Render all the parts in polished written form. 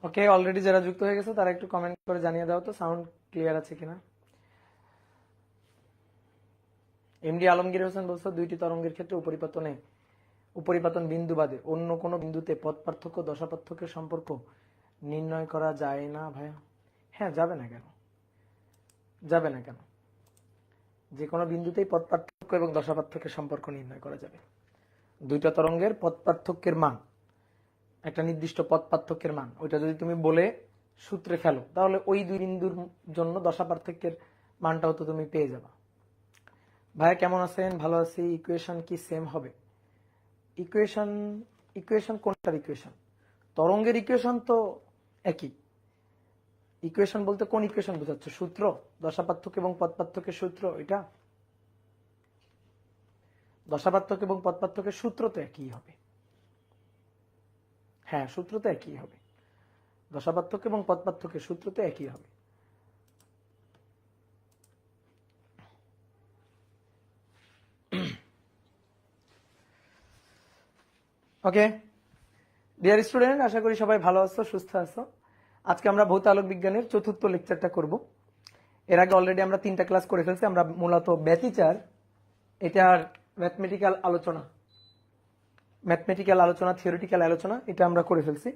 ওকে, already যারা যুক্ত হয়ে গেছে তারা একটু কমেন্ট করে জানিয়ে দাও তো সাউন্ড ক্লিয়ার আছে কিনা। এমডি আলমগীর হোসেন বলছো, দুইটি তরঙ্গের ক্ষেত্রে উপরিপাতন বিন্দু বাদে অন্য কোনো বিন্দুতে পথ পার্থক্য দশা পার্থক্যের সম্পর্ক নির্ণয় করা যায় না ভাইয়া। হ্যাঁ, যাবে না কেন, যাবে না কেন, যে কোনো বিন্দুতেই পথ পার্থক্য এবং দশা পার্থক্যের সম্পর্ক নির্ণয় করা যাবে। দুইটা তরঙ্গের পথ পার্থক্যের মান, একটা নির্দিষ্ট পথ পার্থক্যের মান, ওইটা যদি তুমি বলে সূত্রে ফেলো তাহলে ওই দুই বিন্দুর জন্য দশা পার্থক্যের মানটাও তো তুমি পেয়ে যাবা। ভাইয়া কেমন আছেন? ভালো আছি। ইকুয়েশন কি সেম হবে? ইকুয়েশন কোনটার ইকুয়েশন? তরঙ্গের ইকুয়েশন তো একই। ইকুয়েশন বলতে কোন ইকুয়েশন বোঝাচ্ছ? সূত্র, দশা পার্থক্য এবং পথ পার্থক্যের সূত্র, এটা দশা পার্থক্য এবং পথ পার্থক্যের সূত্র তো একই হবে। হ্যাঁ, সূত্র তো একই হবে। দশা পার্থক্য এবং পথ পার্থক্যের সূত্র তো একই হবে। ওকে ডিয়ার স্টুডেন্ট, আশা করি সবাই ভালো আছো, সুস্থ আছো। আজকে আমরা ভৌত আলোক বিজ্ঞানের চতুর্থ লেকচারটা করব। এর আগে অলরেডি আমরা 3টা ক্লাস করে ফেলছি। আমরা মূলত ব্যতিচার, এটার ম্যাথমেটিক্যাল আলোচনা, থিওরিটিক্যাল আলোচনা, এটা আমরা করে ফেলছি।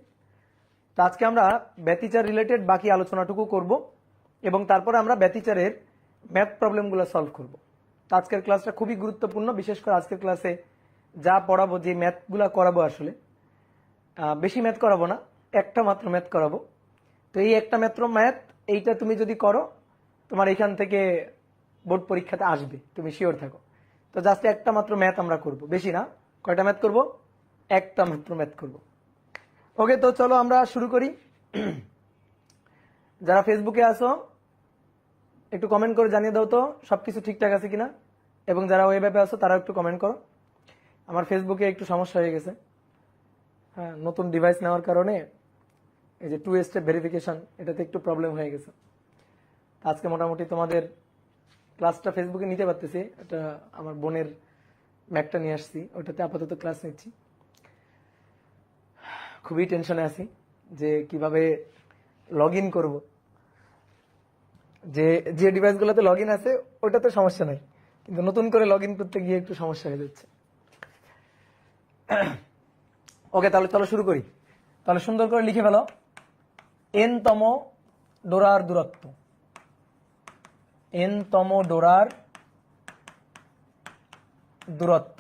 তো আজকে আমরা ব্যতিচার রিলেটেড বাকি আলোচনাটুকু করব এবং তারপরে আমরা ব্যতিচারের ম্যাথ প্রবলেমগুলো সলভ করব। তো আজকের ক্লাসটা খুবই গুরুত্বপূর্ণ, বিশেষ করে আজকের ক্লাসে যা পড়াবো, যে ম্যাথগুলো করাবো, আসলে বেশি ম্যাথ করাবো না, একটা মাত্র ম্যাথ করাবো। তো এই একটা মাত্র ম্যাথ, এইটা তুমি যদি করো তোমার এখান থেকে বোর্ড পরীক্ষাতে আসবে, তুমি শিওর থাকো। তো জাস্ট একটা মাত্র ম্যাথ আমরা করব, বেশি না। কয়টা ম্যাথ করব? একটা মাত্র ম্যাথ করব। ওকে, তো চলো আমরা শুরু করি। যারা ফেসবুকে আসো একটু কমেন্ট করে জানিয়ে দাও তো সবকিছু ঠিকঠাক আছে কিনা, এবং যারা ওয়েব অ্যাপে আসো তারা একটু কমেন্ট করো। আমার ফেসবুকে একটু সমস্যা হয়ে গেছে, হ্যাঁ, নতুন ডিভাইস নেওয়ার কারণে এই যে 2 স্টেপ ভেরিফিকেশন, এটাতে একটু প্রবলেম হয়ে গেছে। আজকে মোটামুটি তোমাদের ক্লাসটা ফেসবুকে নিতে পারতেছি। এটা আমার বোনের ম্যাকটা নিয়ে আসছি, ওটাতে আপাতত ক্লাস নিচ্ছি। খুবই টেনশনে আছি যে কিভাবে লগ ইন করবো। যে ডিভাইসগুলোতে লগ ইন আছে ওটাতে সমস্যা নাই, কিন্তু নতুন করে লগ ইন করতে গিয়ে একটু সমস্যা হয়ে যাচ্ছে। ওকে, তাহলে চলো শুরু করি। তাহলে সুন্দর করে লিখে ফেলো, n তম ডোরার দূরত্ব, n তম ডোরার দূরত্ব।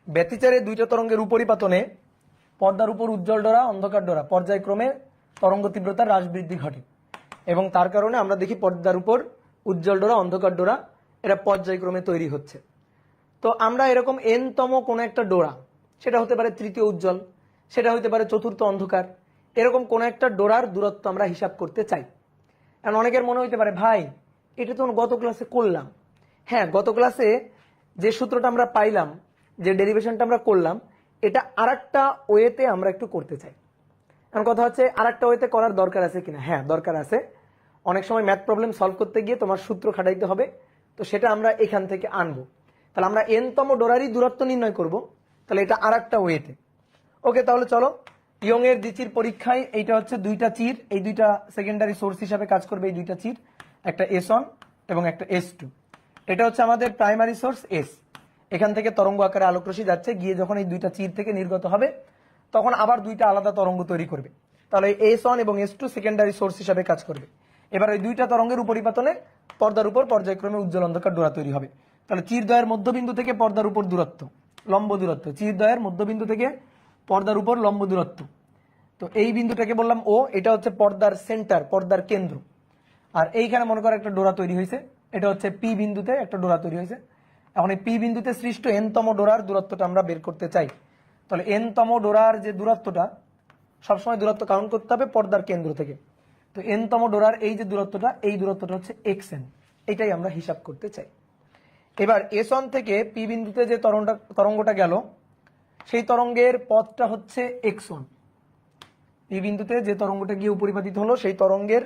ব্যতিচারে দুইটা তরঙ্গের উপরিপাতনে পর্দার উপর উজ্জ্বল ডোরা, অন্ধকার ডোরা পর্যায়ক্রমে তরঙ্গ তীব্রতার হ্রাস বৃদ্ধি ঘটে, এবং তার কারণে আমরা দেখি পর্দার উপর উজ্জ্বল ডোরা, অন্ধকার ডোরা এরা পর্যায়ক্রমে তৈরি হচ্ছে। তো আমরা এরকম n তম কোন একটা ডোরা, সেটা হতে পারে তৃতীয় উজ্জ্বল, সেটা হতে পারে চতুর্থ অন্ধকার, এরকম কোন একটা ডোরার দূরত্ব আমরা হিসাব করতে চাই। এখন অনেকের মনে হইতে পারে, ভাই এটা তো গত ক্লাসে করলাম। হ্যাঁ, গত ক্লাসে যে সূত্রটা আমরা পাইলাম, যে ডেরিভেশনটা আমরা করলাম, এটা আরেকটা ওয়েতে আমরা একটু করতে চাই। এখন কথা হচ্ছে আরেকটা ওয়েতে করার দরকার আছে কিনা। হ্যাঁ, দরকার আছে। অনেক সময় ম্যাথ প্রবলেম সলভ করতে গিয়ে তোমার সূত্র খাটাইতে হবে, তো সেটা আমরা এখান থেকে আনবো। তাহলে আমরা n তম ডোরারই দূরত্ব নির্ণয় করব, তাহলে এটা আরেকটা ওয়েতে। ওকে, তাহলে চলো। ইয়ং এর দ্বিচির পরীক্ষায় এইটা হচ্ছে দুইটা চির, এই দুইটা সেকেন্ডারি সোর্স হিসাবে কাজ করবে। এই দুইটা চির, একটা S1 এবং একটা S2। এটা হচ্ছে আমাদের প্রাইমারি সোর্স S। এখান থেকে তরঙ্গ আকারে আলোকরশ্মি যাচ্ছে, গিয়ে যখন এই দুইটা চির থেকে নির্গত হবে তখন আবার দুইটা আলাদা তরঙ্গ তৈরি করবে। তাহলে S1 এবং S2 সেকেন্ডারি সোর্স হিসাবে কাজ করবে। এবার ওই দুইটা তরঙ্গের উপরিপাতনে পর্দার উপর পর্যায়ক্রমে উজ্জ্বল অন্ধকার ডোরা তৈরি হবে। তাহলে চিরদ্বয়ের মধ্যবিন্দু থেকে পর্দার উপর দূরত্ব, লম্ব দূরত্ব, চিরদ্বয়ের মধ্যবিন্দু থেকে পর্দার উপর লম্ব দূরত্ব। তো এই বিন্দুটাকে বললাম ও, এটা হচ্ছে পর্দার সেন্টার, পর্দার কেন্দ্র। আর এইখানে মনে করো একটা ডোরা তৈরি হয়েছে, এটা হচ্ছে পি বিন্দুতে একটা ডোরা তৈরি হয়েছে। এখন এই পি বিন্দুতে সৃষ্ট n তম ডোরার দূরত্বটা আমরা বের করতে চাই। তাহলে n তম ডোরার যে দূরত্বটা, সবসময় দূরত্ব কাউন্ট করতে হবে পর্দার কেন্দ্র থেকে। তো n তম ডোরার এই যে দূরত্বটা, এই দূরত্বটা হচ্ছে xn, এটাই আমরা হিসাব করতে চাই। এবার S1 থেকে পি বিন্দুতে যে তরঙ্গটা গেল, সেই তরঙ্গের পথটা হচ্ছে x1। পি বিন্দুতে যে তরঙ্গটা গিয়ে উপরিপাতিত হলো সেই তরঙ্গের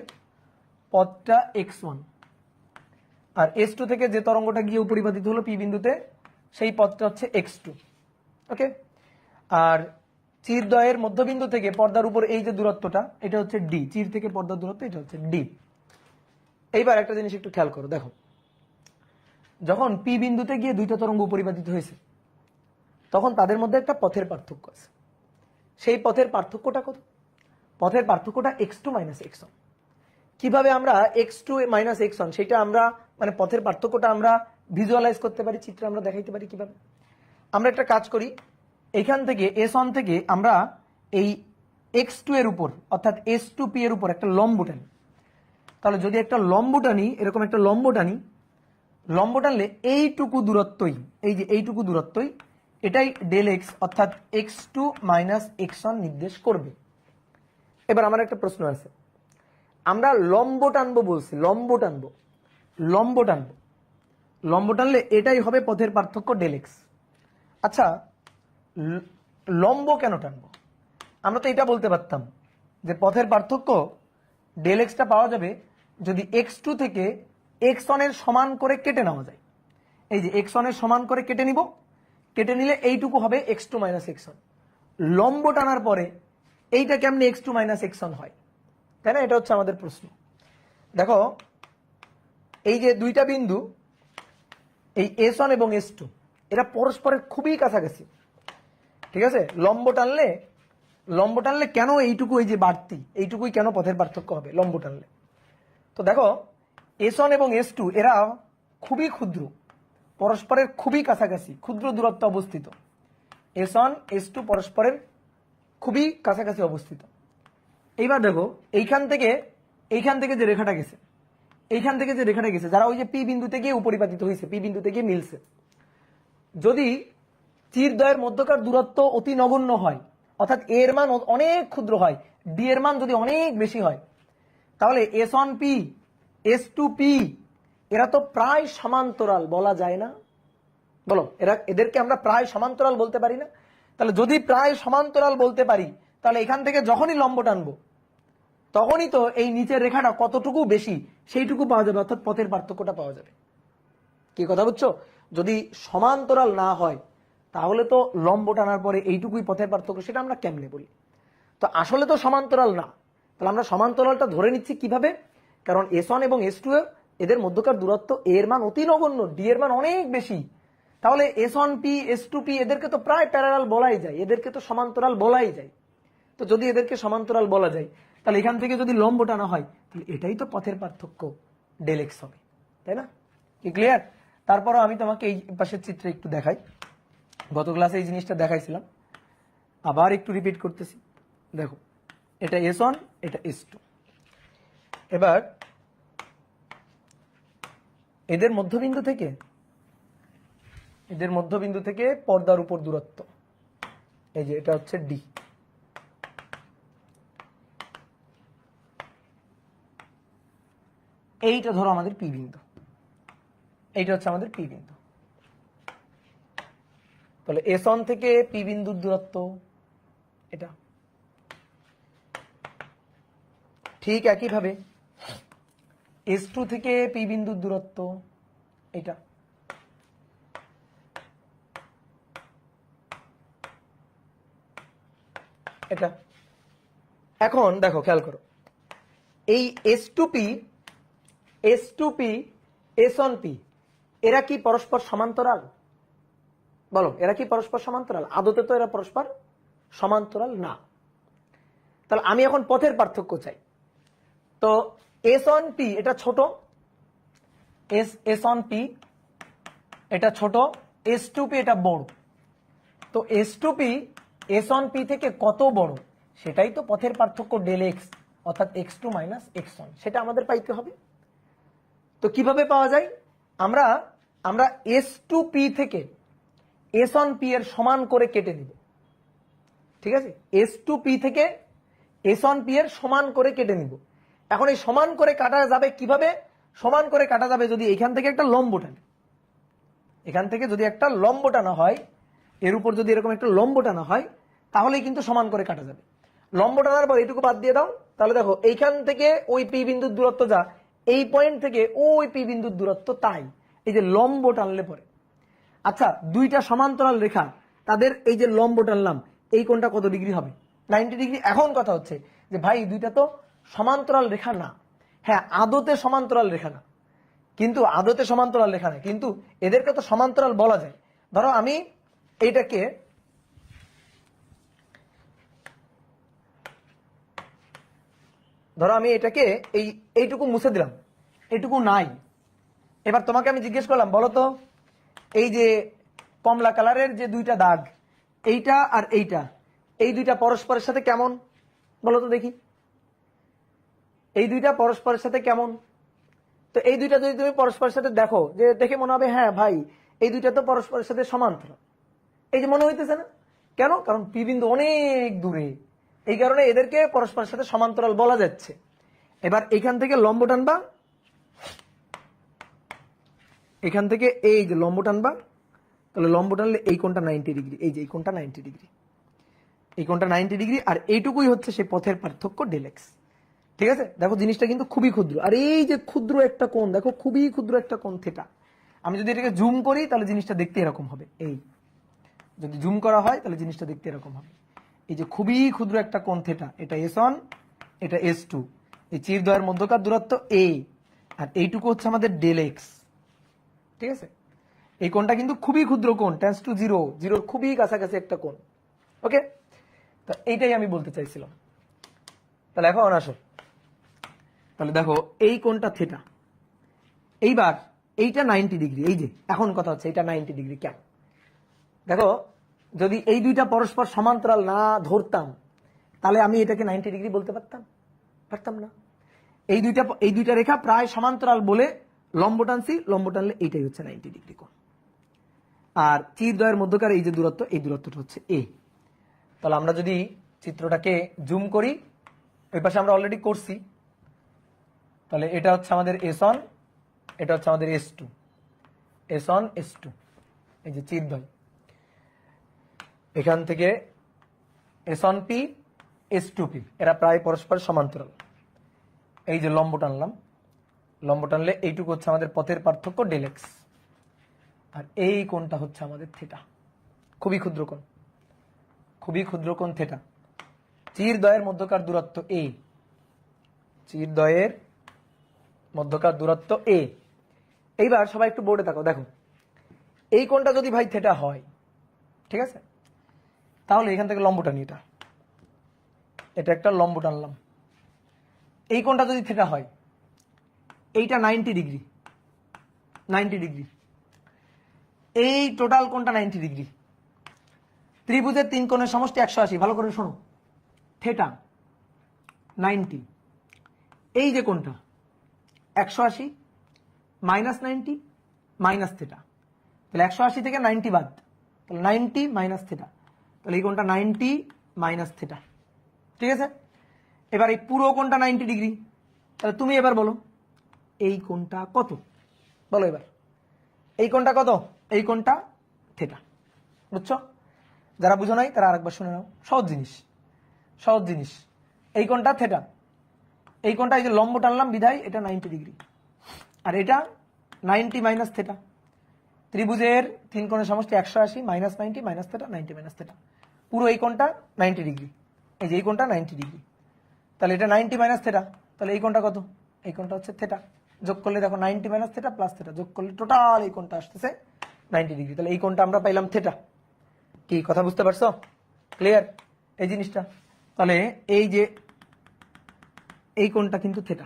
পথটা x1। আর S2 থেকে যে তরঙ্গটা গিয়ে উপরিপাতিত হলো পি বিন্দুতে, সেই পথটা হচ্ছে x2। ওকে, আর চিরদ্বয়ের মধ্যবিন্দু থেকে পর্দার উপর এই যে দূরত্বটা, এটা হচ্ছে ডি। চির থেকে পর্দার দূরত্ব এটা হচ্ছে ডি। এইবার একটা জিনিস একটু খেয়াল করো, দেখো যখন পি বিন্দুতে গিয়ে দুইটা তরঙ্গ উপরিপাতিত হয়েছে তখন তাদের মধ্যে একটা পথের পার্থক্য আছে। সেই পথের পার্থক্যটা কত? পথের পার্থক্যটা x2 - x1। কিভাবে আমরা x2 - x1 সেটা আমরা মানে পথের পার্থক্যটা আমরা ভিজুয়ালাইজ করতে পারি, চিত্রে আমরা দেখাইতে পারি কিভাবে? আমরা একটা কাজ করি, এখান থেকে S1 থেকে আমরা এই x2 এর উপর অর্থাৎ S2p এর উপর একটা লম্ব টানি। তাহলে যদি একটা লম্ব টানি, এরকম একটা লম্ব টানি, লম্ব টানলে এইটুকু দূরত্বই, এই যে এইটুকু দূরত্বই এটাই ডেল এক্স অর্থাৎ x2 - x1 নির্দেশ করবে। এবার আমার একটা প্রশ্ন আছে, আমরা লম্ব টানবো বলছি, লম্ব টানবো, লম্ব টানবো, লম্ব টানলে এটাই হবে পথের পার্থক্য ডেল এক্স। আচ্ছা লম্ব কেন টানবো? আমরা তো এটা বলতে পারতাম যে পথের পার্থক্য ডেল এক্সটা পাওয়া যাবে যদি x2 থেকে x1 এর সমান করে কেটে নেওয়া যায়। এই যে x1 এর সমান করে কেটে নিব, কেটে নিলে এইটুকু হবে x2 - x1। লম্ব টানার পরে এইটা কেমনে x2 - x1 হয়, তাই না? এটা হচ্ছে আমাদের প্রশ্ন। দেখো এই যে দুইটা বিন্দু, এই S1 এবং S2 এরা পরস্পরের খুবই কাছাকাছি, ঠিক আছে? লম্ব টানলে কেন এইটুকু, এই যে বাড়তি এইটুকুই কেন পথের পার্থক্য হবে লম্ব টানলে? তো দেখো S1 এবং S2 এরা খুবই ক্ষুদ্র, পরস্পরের খুবই কাছাকাছি, ক্ষুদ্র দূরত্বে অবস্থিত। S1 S2 পরস্পরের খুবই কাছাকাছি অবস্থিত। এইবার দেখো এইখান থেকে যে রেখাটা গেছে, এইখান থেকে যে রেখাটা গেছে, যারা ওই যে পি বিন্দুতে গিয়ে উপরিপাতিত হয়েছে, পি বিন্দুতে গিয়ে মিলছে, যদি চিরদ্বয়ের মধ্যকার দূরত্ব অতি নগণ্য হয় অর্থাৎ এর মান অনেক ক্ষুদ্র হয়, ডি এর মান যদি অনেক বেশি হয়, তাহলে S1p S2p এরা তো প্রায় সমান্তরাল বলা যায় না? বলো, এদেরকে আমরা প্রায় সমান্তরাল বলতে পারি না? তাহলে যদি প্রায় সমান্তরাল বলতে পারি, তাহলে এখান থেকে যখনই লম্ব টানবো তখনই তো এই নিচের রেখাটা কতটুকু বেশি সেইটুকু পাওয়া যাবে, অর্থাৎ পথের পার্থক্যটা পাওয়া যাবে। কি কথা বুঝছো? যদি সমান্তরাল না হয় তাহলে তো লম্ব টানার পরে এইটুকুই পথের পার্থক্য, সেটা আমরা কেমনে বলি? তো আসলে তো সমান্তরাল না, তাহলে আমরা সমান্তরালটা ধরে নিচ্ছি কিভাবে? কারণ S1 এবং S2 এদের মধ্যকার দূরত্ব এর মান অতি নগণ্য, ডি এর মান অনেক বেশি। তাহলে S1p S2p এদেরকে তো প্রায় প্যারালাল বলাই যায়, এদেরকে তো সমান্তরাল বলাই যায়। তো যদি এদেরকে সমান্তরাল বলা যায়, তাহলে এখান থেকে যদি লম্ব টানা হয় তাহলে এটাই তো পথের পার্থক্য ডেল এক্স হবে, তাই না? কি ক্লিয়ার? তারপরও আমি তোমাকে এই পাশের চিত্রে একটু দেখাই, গত ক্লাসে এই জিনিসটা দেখাইছিলাম, আবার একটু রিপিট করতেছি। দেখো এটা S1, এটা S2। এবার এদের মধ্যবিন্দু থেকে পর্দার উপর দূরত্ব, এই যে এটা হচ্ছে ডি। এইটা ধরো আমাদের পি বিন্দু, এইটা হচ্ছে আমাদের পি বিন্দু। তাহলে S1 থেকে পি বিন্দুর দূরত্ব এটা। ঠিক একইভাবে S2 থেকে পি বিন্দুর দূরত্ব এটা। এটা এখন দেখো খেয়াল করো, এই S2p S1p এরা কি পরস্পর সমান্তরাল? বলো, এরা কি পরস্পর সমান্তরাল? আদতে তো এরা পরস্পর সমান্তরাল না। তাহলে আমি এখন পথের পার্থক্য চাই। তো S1p এটা ছোট, S1p এটা ছোট, S2p এটা বড়। তো S2p S1p থেকে কত বড় সেটাই তো পথের পার্থক্য ডেল এক্স অর্থাৎ x2 - x1, সেটা আমাদের পাইতে হবে। তো কিভাবে পাওয়া যায়? আমরা S2p থেকে S1p এর সমান করে কেটে নিব, ঠিক আছে? S2p থেকে S1p এর সমান করে কেটে নিব। এখন এই সমান করে কাটা যাবে কিভাবে? সমান করে কাটা যাবে যদি এখান থেকে একটা লম্ব টানে, এখান থেকে যদি একটা লম্ব টানা হয়, এর উপর যদি এরকম একটা লম্ব টানা হয় তাহলেই কিন্তু সমান করে কাটা যাবে। লম্ব টানার পর এইটুকু বাদ দিয়ে দাও, তাহলে দেখো এইখান থেকে ওই পি বিন্দুর দূরত্ব যা, এই পয়েন্ট থেকে ওই পি বিন্দুর দূরত্ব তাই। এই যে লম্ব টানলে পরে, আচ্ছা দুইটা সমান্তরাল রেখা তাদের এই যে লম্ব টানলাম, এই কোণটা কত ডিগ্রি হবে? 90 ডিগ্রি। এখন কথা হচ্ছে যে ভাই দুইটা তো সমান্তরাল রেখা না। হ্যাঁ, আদতে সমান্তরাল রেখা না, কিন্তু আদতে সমান্তরাল রেখা না, কিন্তু এদেরকে তো সমান্তরাল বলা যায়। ধরো আমি এইটাকে এইটুকু মুছে দিলাম, এইটুকু নাই। এবার তোমাকে আমি জিজ্ঞেস করলাম, বলো তো এই যে কমলা কালারের যে দুইটা দাগ, এইটা আর এইটা, এই দুইটা পরস্পরের সাথে কেমন বলো তো দেখি? এই দুইটা পরস্পরের সাথে কেমন? তো এই দুইটা যদি তুমি পরস্পরের সাথে দেখো, যে দেখে মনে হবে হ্যাঁ ভাই এই দুইটা তো পরস্পরের সাথে সমান্তরাল, এই যে মনে হইতেছে না? কেন? কারণ পি বিন্দু অনেক দূরে, এই কারণে এদেরকে পরস্পরের সাথে সমান্তরাল বলা যাচ্ছে। এবার এখান থেকে লম্ব টানবা, এখান থেকে এই যে লম্ব টানবা, তাহলে লম্ব টানলে এই কোণটা 90 ডিগ্রি, এই যে এই কোণটা 90 ডিগ্রি, এই কোণটা 90 ডিগ্রি, আর এইটুকুই হচ্ছে সেই পথের পার্থক্য ডেল এক্স। ঠিক আছে? দেখো জিনিসটা কিন্তু খুবই ক্ষুদ্র, আর এই যে ক্ষুদ্র একটা কোণ, দেখো খুবই ক্ষুদ্র একটা কোণ থিটা। আমি যদি এটাকে জুম করি তাহলে জিনিসটা দেখতে এরকম হবে। এই যদি জুম করা হয় তাহলে জিনিসটা দেখতে এরকম হবে। এই যে খুবই ক্ষুদ্র একটা কোণ থিটা, এটা S1, এটা S2, এই চিরদ্বয়ের মধ্যকার দূরত্ব a, আর এইটুকু হচ্ছে আমাদের ডেল এক্স। ঠিক আছে? এই কোণটা কিন্তু খুবই ক্ষুদ্র কোণ, টেন্স টু জিরো, জিরোর খুবই কাছাকাছি একটা কোণ। ওকে, তো এইটাই আমি বলতে চাইছিলাম। তাহলে এখন আসো, তাহলে দেখো এই কোণটা থিটা, এইবার এইটা 90 ডিগ্রি। এই যে এখন কথা হচ্ছে এটা 90 ডিগ্রি কেন? দেখো যদি এই দুইটা পরস্পর সমান্তরাল না ধরতাম তাহলে আমি এটাকে 90 ডিগ্রি বলতে পারতাম না। এই দুইটা রেখা প্রায় সমান্তরাল বলে লম্ব টানছি, লম্ব টানলে এইটাই হচ্ছে 90 ডিগ্রি কোণ। আর চিরদ্বয়ের মধ্যকার এই যে দূরত্ব, এই দূরত্বটা হচ্ছে a। তাহলে আমরা যদি চিত্রটাকে জুম করি, ওই পাশে আমরা অলরেডি করছি, তাহলে এটা হচ্ছে আমাদের S1, এটা হচ্ছে আমাদের S2, S1 S2, এই যে চিরদ্বয়, এখান থেকে S1P S2P এরা প্রায় পরস্পর সমান্তরাল। এই যে লম্ব টানলাম, লম্ব টানলে এইটুকু হচ্ছে আমাদের পথের পার্থক্য ডেল এক্স, আর এই কোণটা হচ্ছে আমাদের থিটা, খুবই ক্ষুদ্র কোণ, খুবই ক্ষুদ্র কোণ থিটা। চিরদ্বয়ের মধ্যকার দূরত্ব a, চিরদ্বয়ের মধ্যকার দূরত্ব a। এইবার সবাই একটু বোর্ডে তাকাও, দেখো এই কোণটা যদি ভাই থিটা হয়, ঠিক আছে, তাহলে এখান থেকে লম্ব টানি, এটা একটা লম্ব টানলাম। এই কোণটা যদি থিটা হয়, এইটা 90 ডিগ্রি, 90 ডিগ্রি, এই টোটাল কোণটা 90 ডিগ্রি। ত্রিভুজের তিন কোণের সমষ্টি 180, ভালো করে শোনো, থিটা 90, এই যে কোণটা 180 মাইনাস 90 মাইনাস থিটা, তাহলে 180 থেকে 90 বাদ, তাহলে 90 মাইনাস থিটা, তাহলে এই কোণটা 90 মাইনাস থিটা। ঠিক আছে? এবার এই পুরো কোণটা 90 ডিগ্রি, তাহলে তুমি এবার বলো এই কোণটা কত? বলো এবার এই কোণটা কত? এই কোণটা থিটা। বুঝছো? যারা বুঝো নাই তারা আরেকবার শুনে নাও, সহজ জিনিস, সহজ জিনিস। এই কোণটা থিটা, এই কোণটা এই যে লম্ব টানলাম বিধায় এটা 90 ডিগ্রি, আর এটা 90 মাইনাস থিটা। ত্রিভুজের তিন কোণের সমষ্টি 180 minus 90 minus theta, 90 minus theta, পুরো এই কোণটা 90 ডিগ্রি, এই যে এই কোণটা 90 ডিগ্রি, তাহলে এটা 90 মাইনাস থিটা, তাহলে এই কোণটা কত? এই কোণটা হচ্ছে থিটা। যোগ করলে দেখো 90 মাইনাস থিটা প্লাস থিটা, যোগ করলে টোটাল এই কোণটা আসতেছে 90 ডিগ্রি, তাহলে এই কোণটা আমরা পাইলাম থিটা। কি কথা বুঝতে পারছো? ক্লিয়ার এই জিনিসটা? তাহলে এই যে এই কোণটা কিন্তু থিটা,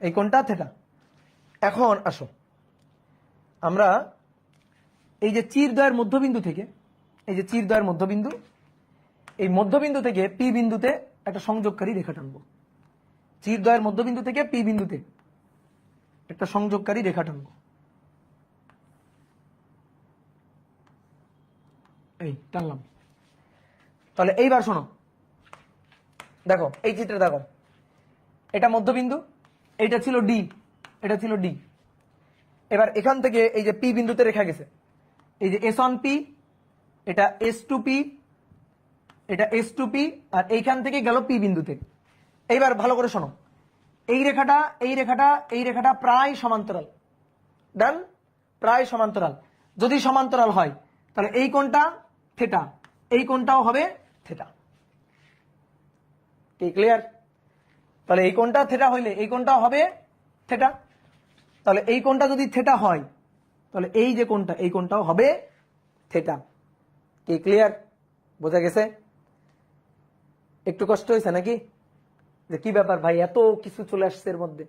এই কোণটা থিটা। এখন আসো আমরা এই যে চিরদ্বয়ের মধ্যবিন্দু থেকে, এই যে চিরদ্বয়ের মধ্যবিন্দু, এই মধ্যবিন্দু থেকে পি বিন্দুতে একটা সংযোগকারী রেখা টানবো। চিরদ্বয়ের মধ্যবিন্দু থেকে পি বিন্দুতে একটা সংযোগকারী রেখা টানবো, এই টানলাম। তাহলে এইবার শোনো, দেখো এই চিত্রে দেখো, এটা মধ্যবিন্দু, এটা ছিল ডি, এটা ছিল ডি। এবার এখান থেকে এই যে পি বিন্দুতে রেখা গেছে, এই যে S1P, এটা S2P, এটা S2P, আর এইখান থেকে গেল পি বিন্দুতে। এইবার ভালো করে শোনো, এই রেখাটা এই রেখাটা এই রেখাটা প্রায় সমান্তরাল, ডান, প্রায় সমান্তরাল। যদি সমান্তরাল হয় তাহলে এই কোণটা থিটা, এই কোণটাও হবে থেটা। কি ক্লিয়ার? তাহলে এই কোণটা থেটা হইলে এই কোণটাও হবে থেটা। তাহলে এই কোণটা যদি থেটা হয় তাহলে এই যে কোণটা এই কোণটাও হবে থেটা। কি ক্লিয়ার? বোঝা গেছে? একটু কষ্ট হয়েছে নাকি? যে কি ব্যাপার ভাই, এত কিছু চলে আসছে এর মধ্যে,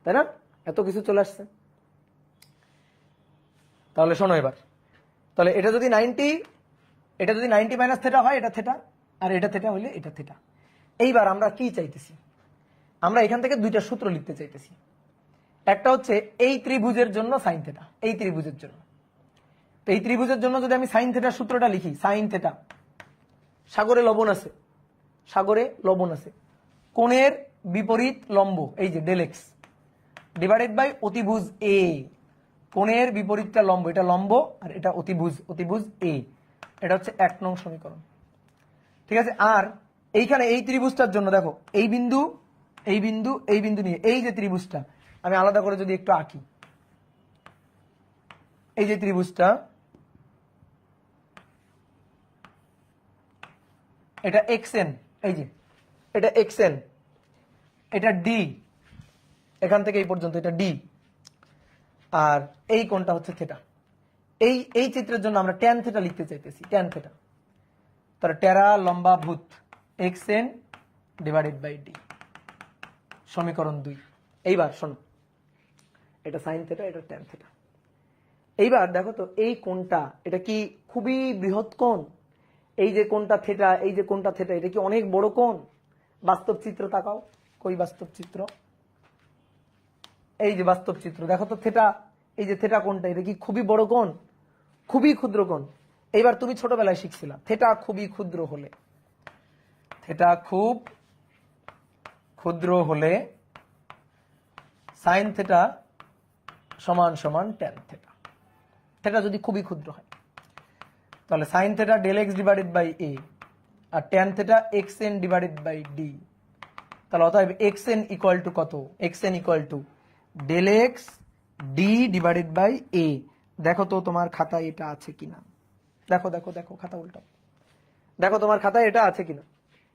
তাই না? এত কিছু চলে আসছে। তাহলে শোনো এবার, তাহলে এটা যদি 90, এটা যদি 90 মাইনাস থেটা হয় এটা থেটা, আর এটা থেটা হইলে এটা থেটা। এইবার আমরা কি চাইতেছি? আমরা এখান থেকে দুইটা সূত্র লিখতে চাইতেছি। একটা হচ্ছে এই ত্রিভুজের জন্য সাইন থেটা, এই ত্রিভুজের জন্য। তো এই ত্রিভুজের জন্য যদি আমি সাইন থেটার সূত্রটা লিখি, সাইন থেটা, সাগরে লবণ আছে, সাগরে লবণ আছে, কোণের বিপরীত লম্ব এই যে ডেল এক্স ডিভাইডেড বাই অতিভুজ এ, কোণের বিপরীতটা লম্ব, এটা লম্ব আর এটা অতিভুজ, অতিভুজ এ, এটা হচ্ছে 1 নং সমীকরণ। ঠিক আছে? আর এইখানে এই ত্রিভুজটার জন্য দেখো এই বিন্দু এই বিন্দু এই বিন্দু নিয়ে এই যে ত্রিভুজটা আমি আলাদা করে যদি একটু আঁকি, এই যে ত্রিভুজটা, এটা xn, এই যে এটা xn, এটা d, এখান থেকে এই পর্যন্ত এটা d, আর এই কোণটা হচ্ছে থেটা। এই এই চিত্রের জন্য আমরা ট্যান থেটা লিখতে চাইতেছি, ট্যান থেটা। তাহলে টেরা লম্বা ভূত xn ডিভাইডেড বাই d, সমীকরণ 2। এইবার শোনো, এটা সাইন থেটা, এটা ট্যান থেটা। এইবার দেখো তো এই কোণটা, এটা কি খুবই বৃহৎ কোণ? এই যে কোণটা থেটা, এই যে কোণটা থেটা, এটা কি অনেক বড় কোণ? বাস্তব চিত্র তাকাও, কই বাস্তব চিত্র? এই যে বাস্তব চিত্র দেখো তো থেটা, এই যে থেটা কোণটা, এটা কি খুবই বড় কোণ? খুবই ক্ষুদ্র কোণ। এইবার তুমি ছোটবেলায় শিখছিলা থেটা খুবই ক্ষুদ্র হলে, থেটা খুব ক্ষুদ্র হলে সাইন থেটা সমান সমান ট্যান থেটা। থেটা যদি খুবই ক্ষুদ্র হয় তাহলে sine theta del x divided by a আর tan theta x n divided by d. তাহলে অতএব এক্স এন ইকুয়াল টু কত? X n equal to del x d divided by a. দেখো তো তোমার খাতায় এটা আছে কিনা, দেখো দেখো দেখো, খাতা উল্টাও, দেখো তোমার খাতায় এটা আছে কিনা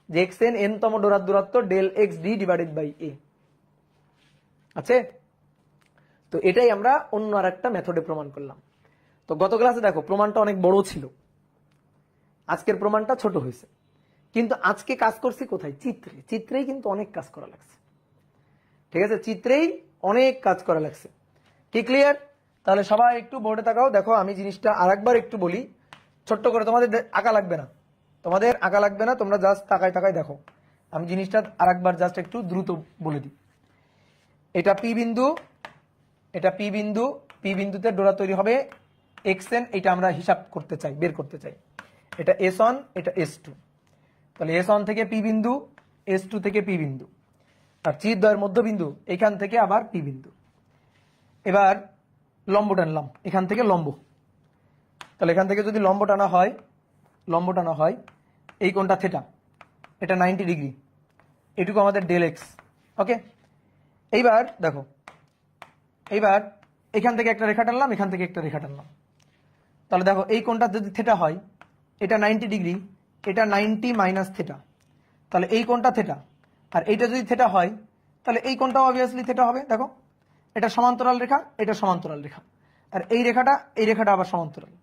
যে এক্স এন এন তম ডোরার দূরত্ব del x d divided by a আছে। তো এটাই আমরা অন্য আর একটা মেথডে প্রমাণ করলাম। তো গত ক্লাসে দেখো প্রমাণটা অনেক বড় ছিল, আজকের প্রমাণটা ছোট হয়েছে, কিন্তু আজকে কাজ করছি কোথায়? চিত্রে। চিত্রেই কিন্তু অনেক কাজ করা লাগছে, ঠিক আছে? চিত্রেই অনেক কাজ করা লাগছে। কি ক্লিয়ার? তাহলে সবাই একটু বোর্ডে তাকাও, দেখো আমি জিনিসটা আরেকবার একটু বলি ছোট্ট করে, তোমাদের আঁকা লাগবে না, তোমাদের আঁকা লাগবে না, তোমরা জাস্ট তাকায় তাকায় দেখো। আমি জিনিসটা আরেকবার জাস্ট একটু দ্রুত বলে দিই। এটা পি বিন্দু, এটা পি বিন্দু, পি বিন্দুতে ডোরা তৈরি হবে xn, এটা আমরা হিসাব করতে চাই, বের করতে চাই। এটা s1, এটা s2। তাহলে s1 থেকে পি বিন্দু, s2 থেকে পি বিন্দু, আর চিরদ্বয়ের মধ্যবিন্দু এখান থেকে আবার পি বিন্দু। এবার লম্ব টানলাম, এখান থেকে লম্ব। তাহলে এখান থেকে যদি লম্ব টানা হয়, লম্ব টানা হয়, এই কোণটা থেটা, এটা 90 ডিগ্রি, এটুকু আমাদের ডেল এক্স। ওকে, এইবার দেখো, এইবার এখান থেকে একটা রেখা টানলাম, এখান থেকে একটা রেখা টানলাম। তাহলে দেখো এই কোণটা যদি থেটা হয়, এটা 90 ডিগ্রি, এটা 90 মাইনাস থেটা, তাহলে এই কোণটা থেটা। আর এইটা যদি থেটা হয় তাহলে এই কোণটাও অবভিয়াসলি থেটা হবে। দেখো এটা সমান্তরাল রেখা, এটা সমান্তরাল রেখা, আর এই রেখাটা আবার সমান্তরাল।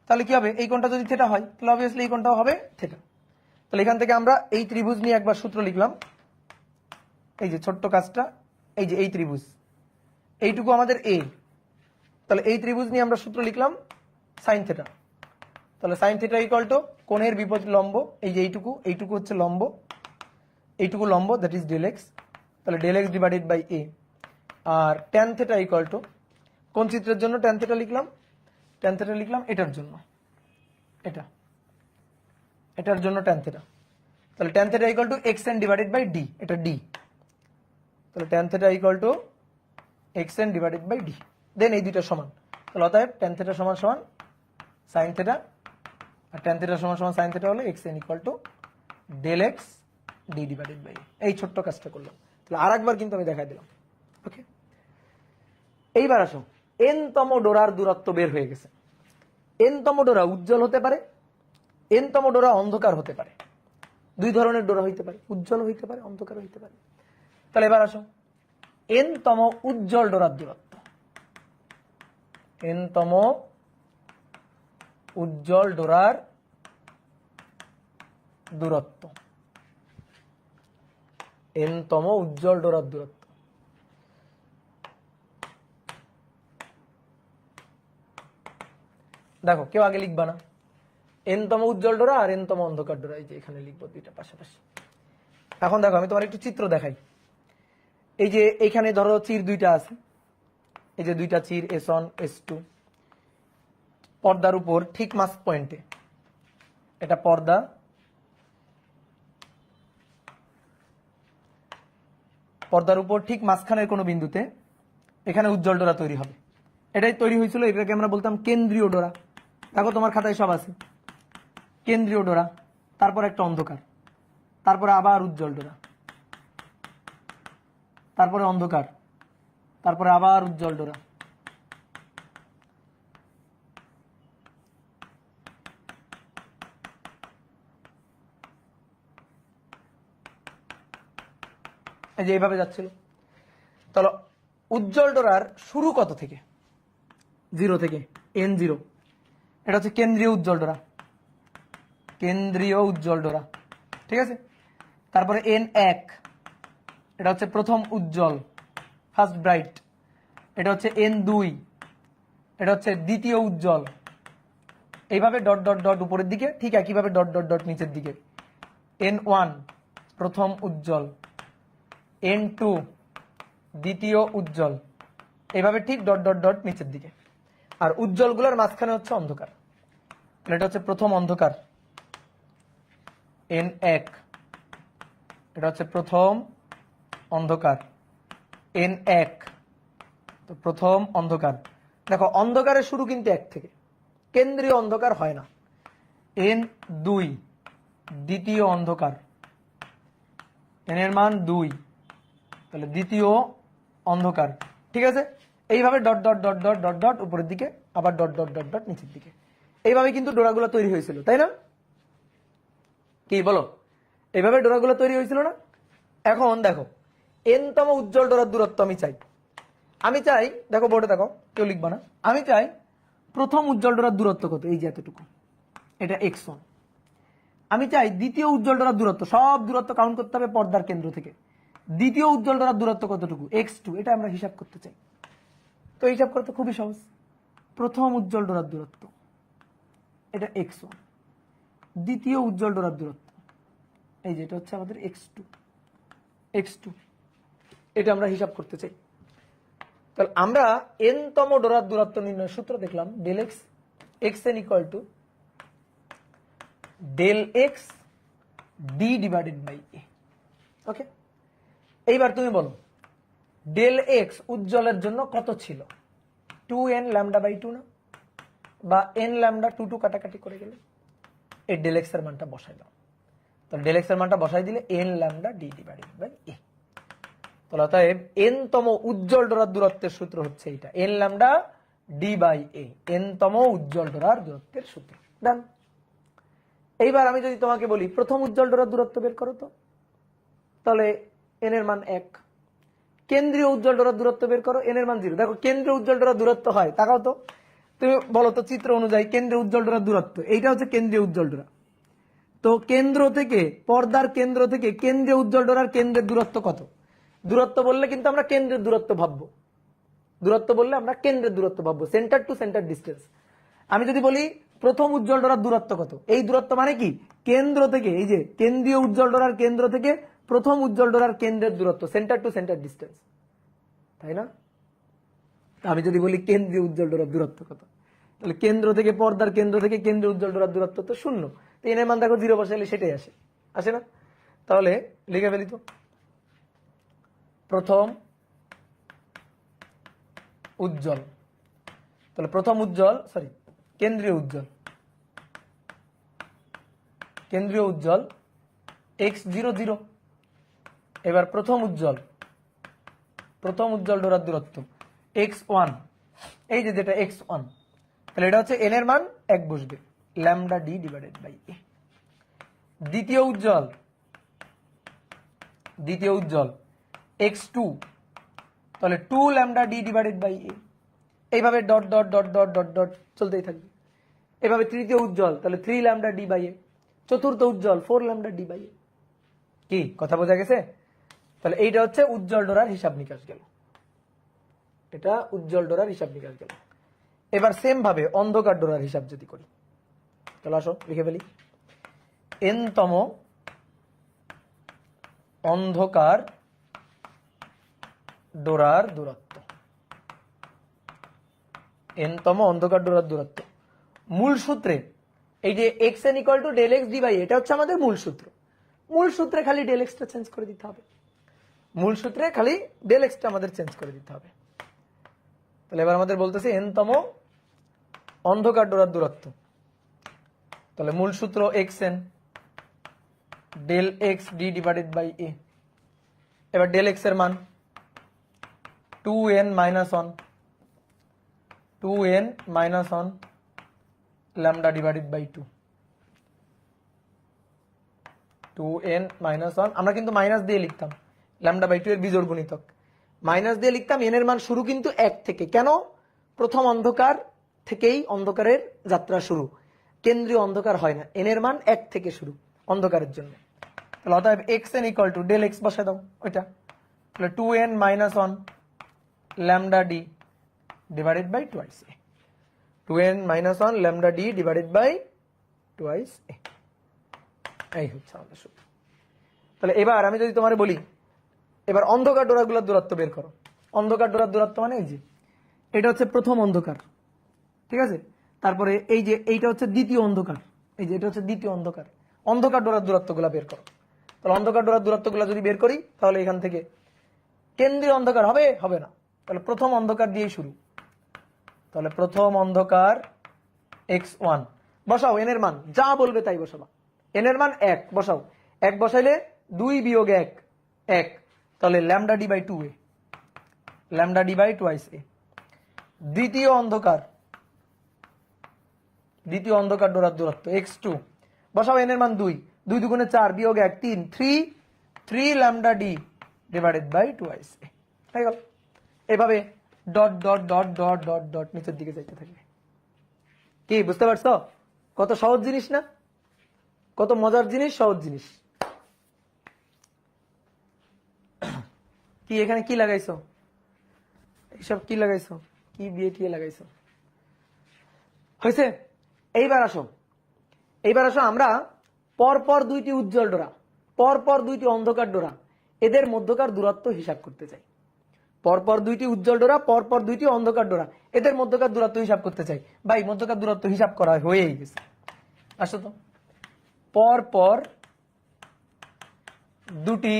তাহলে কি হবে? এই কোণটা যদি থেটা হয় তাহলে অবভিয়াসলি এই কোণটাও হবে থেটা। তাহলে এখান থেকে আমরা এই ত্রিভুজ নিয়ে একবার সূত্র লিখলাম, এই যে ছোট্ট কাজটা, এই যে এই ত্রিভুজ, এইটুকু আমাদের এ। তাহলে এই ত্রিভুজ নিয়ে আমরা সূত্র লিখলাম সাইন থেটা। তাহলে সাইন থেটা ইকুয়াল টু কোণের বিপরীত লম্ব, এই যে এইটুকু, এইটুকু হচ্ছে লম্ব, এইটুকু লম্ব, দ্যাট ইজ ডেল এক্স। তাহলে del x divided by a. আর ট্যান থেটা ইকুয়াল টু, কোন চিত্রের জন্য ট্যান থেটা লিখলাম? ট্যান থেটা লিখলাম এটার জন্য, এটা, এটার জন্য ট্যান থেটা। তাহলে tan theta equal to x n divided by d, এটা ডি। তাহলে tan theta equal to x n divided by d, then এই দুইটা সমান। তাহলে অতএব ট্যান থেটা সমান সমান সাইন থেটা, আর ট্যান থেটা সমান সমান সাইন থেটা হলে x n equal to del x d divided by. এই ছোট্ট কাজটা করলাম। তাহলে আরেকবার কিন্তু আমি দেখাই দিলাম। ওকে, এইবার আসো, এন তম ডোরার দূরত্ব বের হয়ে গেছে। এন তম ডোরা উজ্জ্বল হতে পারে, এন তম ডোরা অন্ধকার হতে পারে। দুই ধরনের ডোরা হইতে পারে, উজ্জ্বল হইতে পারে, অন্ধকার হইতে পারে। তাহলে এবার আসো, এন তম উজ্জ্বল ডোরার দূরত্ব, এন তম উজ্জ্বল ডোরার দূরত্ব, এন তম উজ্জ্বল ডোরার দূরত্ব। দেখো কেউ আগে লিখবা না, এন তম উজ্জ্বল ডোরা আর এন তম অন্ধকার ডোরা, এই যে এখানে লিখবো দুইটা পাশাপাশি। এখন দেখো আমি তোমার একটু চিত্র দেখাই। এই যে এখানে ধরো চির দুইটা আছে, এই যে দুইটা চির S1 S2, পর্দার উপর ঠিক মাঝ পয়েন্টে, এটা পর্দা, পর্দার উপর ঠিক মাঝখানের কোনো বিন্দুতে এখানে উজ্জ্বল ডোরা তৈরি হবে। এটাই তৈরি হয়েছিল, এটাকে আমরা বলতাম কেন্দ্রীয় ডোরা। দেখো তোমার খাতায় সব আছে, কেন্দ্রীয় ডোরা, তারপর একটা অন্ধকার, তারপরে আবার উজ্জ্বল ডোরা, তারপরে অন্ধকার, তারপরে আবার উজ্জ্বল ডোরা। এই যে এইভাবে যাচ্ছিল। তাহলে উজ্জ্বল ডোরার শুরু কত থেকে? 0 থেকে, N0। এটা হচ্ছে কেন্দ্রীয় উজ্জ্বল ডোরা, কেন্দ্রীয় উজ্জ্বল ডোরা, ঠিক আছে। তারপরে N1, এটা হচ্ছে প্রথম উজ্জ্বল, ফার্স্ট ব্রাইট। এটা হচ্ছে N2, এটা হচ্ছে দ্বিতীয় উজ্জ্বল। এইভাবে ডট ডট ডট উপরের দিকে, ঠিক একইভাবে ডট ডট ডট নিচের দিকে। N1 প্রথম উজ্জ্বল, N2 দ্বিতীয় উজ্জ্বল, এইভাবে ঠিক ডট ডট ডট নিচের দিকে। আর উজ্জ্বলগুলোর মাঝখানে হচ্ছে অন্ধকার। এটা হচ্ছে প্রথম অন্ধকার, N1, এটা হচ্ছে প্রথম অন্ধকার, N1, তো প্রথম অন্ধকার। দেখো অন্ধকারের শুরু কিন্তু 1 থেকে, কেন্দ্রীয় অন্ধকার হয় না। N2 দ্বিতীয় অন্ধকার, N এর মান 2, তাহলে দ্বিতীয় অন্ধকার, ঠিক আছে। এইভাবে dot dot dot dot dot dot উপরের দিকে, আবার ডট ডট ডট ডট নিচের দিকে। এইভাবে কিন্তু ডোরাগুলো তৈরি হয়েছিল, তাই না? কি বলো, এইভাবে ডোরাগুলো তৈরি হয়েছিল না? এখন দেখো এন তম উজ্জ্বল ডোরার দূরত্ব আমি চাই। আমি চাই, দেখো বোর্ডে দেখো, কেউ লিখবা না। আমি চাই প্রথম উজ্জ্বল ডোরার দূরত্ব কত, এই যে এতটুকু, এটা x1। আমি চাই দ্বিতীয় উজ্জ্বল ডোরার দূরত্ব, সব দূরত্ব কাউন্ট করতে হবে পর্দার কেন্দ্র থেকে। দ্বিতীয় উজ্জ্বল ডোরার দূরত্ব কতটুকু, x2, এটা আমরা হিসাব করতে চাই। তো হিসাব করতে খুবই সহজ। প্রথম উজ্জ্বল ডোরার দূরত্ব, এটা x1, দ্বিতীয় উজ্জ্বল ডোরার দূরত্ব, এই যে এটা হচ্ছে আমাদের x2, এটা আমরা হিসাব করতে চাই। তাহলে আমরা n তম ডোরার দূরত্ব নির্ণয়ের সূত্র দেখলাম, del x xn equal to del x d divided by a. Okay, এইবার তুমি বলো ডেল এক্স উজ্জ্বলের জন্য কত ছিল? 2n λ/2 না, বা n λ 2 কাটাকাটি করে গেলে এই ডেল এক্স এর মানটা বসাই দাও। তাহলে ডেল এক্স এর মানটা বসাই দিলে n λ D divided by a. তাহলে অতএব n তম উজ্জ্বল ডোরার দূরত্বের সূত্র হচ্ছে এইটা, n λ d by a, n তম উজ্জ্বল ডোরার দূরত্বের সূত্র। ডান। এইবার আমি যদি তোমাকে বলি প্রথম উজ্জ্বল ডোরার দূরত্ব বের করো তো, তাহলে n এর মান 1। কেন্দ্রীয় উজ্জ্বল ডোরার দূরত্ব বের করো, n এর মান 0। দেখো কেন্দ্রীয় উজ্জ্বল ডোরার দূরত্ব হয়, তাকাও তো, তুমি বলো তো চিত্র অনুযায়ী কেন্দ্রীয় উজ্জ্বল ডোরার দূরত্ব, এইটা হচ্ছে কেন্দ্রীয় উজ্জ্বল ডোরা। তো কেন্দ্র থেকে, পর্দার কেন্দ্র থেকে কেন্দ্রীয় উজ্জ্বল ডোরার কেন্দ্রের দূরত্ব কত? দূরত্ব বললে কিন্তু আমরা কেন্দ্রের দূরত্ব ভাববো, দূরত্ব বললে আমরা কেন্দ্রের দূরত্ব ভাববো, সেন্টার টু সেন্টার ডিস্টেন্স। আমি যদি বলি প্রথম উজ্জ্বল ডোরার দূরত্ব কত, এই দূরত্ব মানে কি কেন্দ্র থেকে, এই যে কেন্দ্রীয় উজ্জ্বল ডোরার কেন্দ্র থেকে প্রথম উজ্জ্বল ডোরার কেন্দ্রের দূরত্ব, সেন্টার টু সেন্টার ডিস্টেন্স, তাই না? আমি যদি বলি কেন্দ্রীয় উজ্জ্বল ডোরার দূরত্ব কত, তাহলে কেন্দ্র থেকে, পর্দার কেন্দ্র থেকে কেন্দ্রীয় উজ্জ্বল ডোরার দূরত্ব তো 0। তো এর মান দেখো 0 বসাইলে সেটাই আসে না? তাহলে লিখে ফেলি তো, প্রথম উজ্জ্বল, তাহলে প্রথম উজ্জ্বল, সরি কেন্দ্রীয় উজ্জ্বল, কেন্দ্রীয় উজ্জ্বল x0 0। এবার প্রথম উজ্জ্বল ডোরার দূরত্ব x1, এই যে যেটা x1, তাহলে এটা হচ্ছে n এর মান 1 বসবে, ল্যামডা ডি ডিভাইডেড বাই এ। দ্বিতীয় উজ্জ্বল x2, তাহলে 2 ল্যামডা ডি ডিভাইডেড বাই এ। এইভাবে dot dot dot dot dot dot চলতেই থাকবে। এভাবে তৃতীয় উজ্জ্বল, তাহলে 3 ল্যামডা ডি বাই এ। চতুর্থ উজ্জ্বল 4 ল্যামডা ডি বাই এ। কি কথা বোঝা গেছে? তাহলে এইটা হচ্ছে উজ্জ্বল ডোরার হিসাব নিকাশ গেল, এটা উজ্জ্বল ডোরার হিসাব নিকাশ গেল। এবার সেম ভাবে অন্ধকার ডোরার হিসাব যদি করি, তাহলে আসো লিখে ফেলি। n-তম অন্ধকার ডোরার দূরত্ব, n-তম অন্ধকার ডোরার দূরত্ব। মূল সূত্রে এই যে xn equal to del x d by, এটা হচ্ছে আমাদের মূল সূত্র। মূল সূত্রে খালি ডেল এক্সটা চেঞ্জ করে দিতে হবে, মূল সূত্রে খালি ডেল এক্সটা আমাদের চেঞ্জ করে দিতে হবে। তাহলে এবার আমাদের বলতেছে n-তম অন্ধকার ডোরার দূরত্ব, তাহলে মূল সূত্র xn del x d divided by a. এবার ডেল এক্স এর মান 2n minus 1 lambda divided by 2n minus 1, আমরা কিন্তু মাইনাস দিয়ে লিখতাম, ল্যামডা বাই 2 এর বিজোড় গুণিতক মাইনাস দিয়ে লিখতাম। n এর মান শুরু কিন্তু 1 থেকে, কেন? প্রথম অন্ধকার থেকেই অন্ধকারের যাত্রা শুরু, কেন্দ্রীয় অন্ধকার হয় না, n এর মান 1 থেকে শুরু অন্ধকারের জন্য। তাহলে অতএব xn equal to del x বসায় দাও ওইটা, তাহলে 2n minus 1 lambda d divided by twice a. 2n minus 1 lambda d divided by twice a, এই হচ্ছে আমাদের সূত্র। তাহলে এবার আমি যদি তোমার বলি, এবার অন্ধকার ডোরাগুলোর দূরত্ব বের করো। অন্ধকার ডোরার দূরত্ব মানে এই যে এটা হচ্ছে প্রথম অন্ধকার, ঠিক আছে? তারপরে এই যে এইটা হচ্ছে দ্বিতীয় অন্ধকার, এই যে এটা হচ্ছে দ্বিতীয় অন্ধকার। অন্ধকার ডোরার দূরত্বগুলো বের করো। তাহলে অন্ধকার ডোরার দূরত্বগুলো যদি বের করি, তাহলে এখান থেকে কেন্দ্রীয় অন্ধকার হবে হবে না, তাহলে প্রথম অন্ধকার দিয়েই শুরু। তাহলে প্রথম অন্ধকার x1 বসাও, n এর মান যা বলবে তাই বসাবা। n এর মান 1 বসাও, 1 বসাইলে 2 বিয়োগ 1 1, তাহলে lambda d by 2a, lambda d by twice a. দ্বিতীয় অন্ধকার ডোরার দূরত্ব x2 বসাও, n এর মান 2, 2 দুগুণে 4 বিয়োগ 1 3, 3 lambda d divided by twice a. হয়ে গেল। এভাবে dot dot dot dot dot dot নিচের দিকে যাইতে থাকবে। কি বুঝতে পারছো? কত সহজ জিনিস না, কত মজার জিনিস, সহজ জিনিস। কি এখানে কি লাগাইছো? এইসব কি লাগাইছো? কি বিয়ে টিয়ে লাগাইছো? হয়েছে? এইবার আসো আমরা পরপর দুইটি উজ্জ্বল ডোরা, পরপর দুইটি অন্ধকার ডোরা, এদের মধ্যকার দূরত্ব হিসাব করতে চাই। পরপর দুইটি উজ্জ্বল ডোরা, পরপর দুইটি অন্ধকার ডোরা, এদের মধ্যকার দূরত্ব হিসাব করতে চাই। ভাই মধ্যকার দূরত্ব হিসাব করা হয়েই গেছে, আসো তো। পরপর দুটি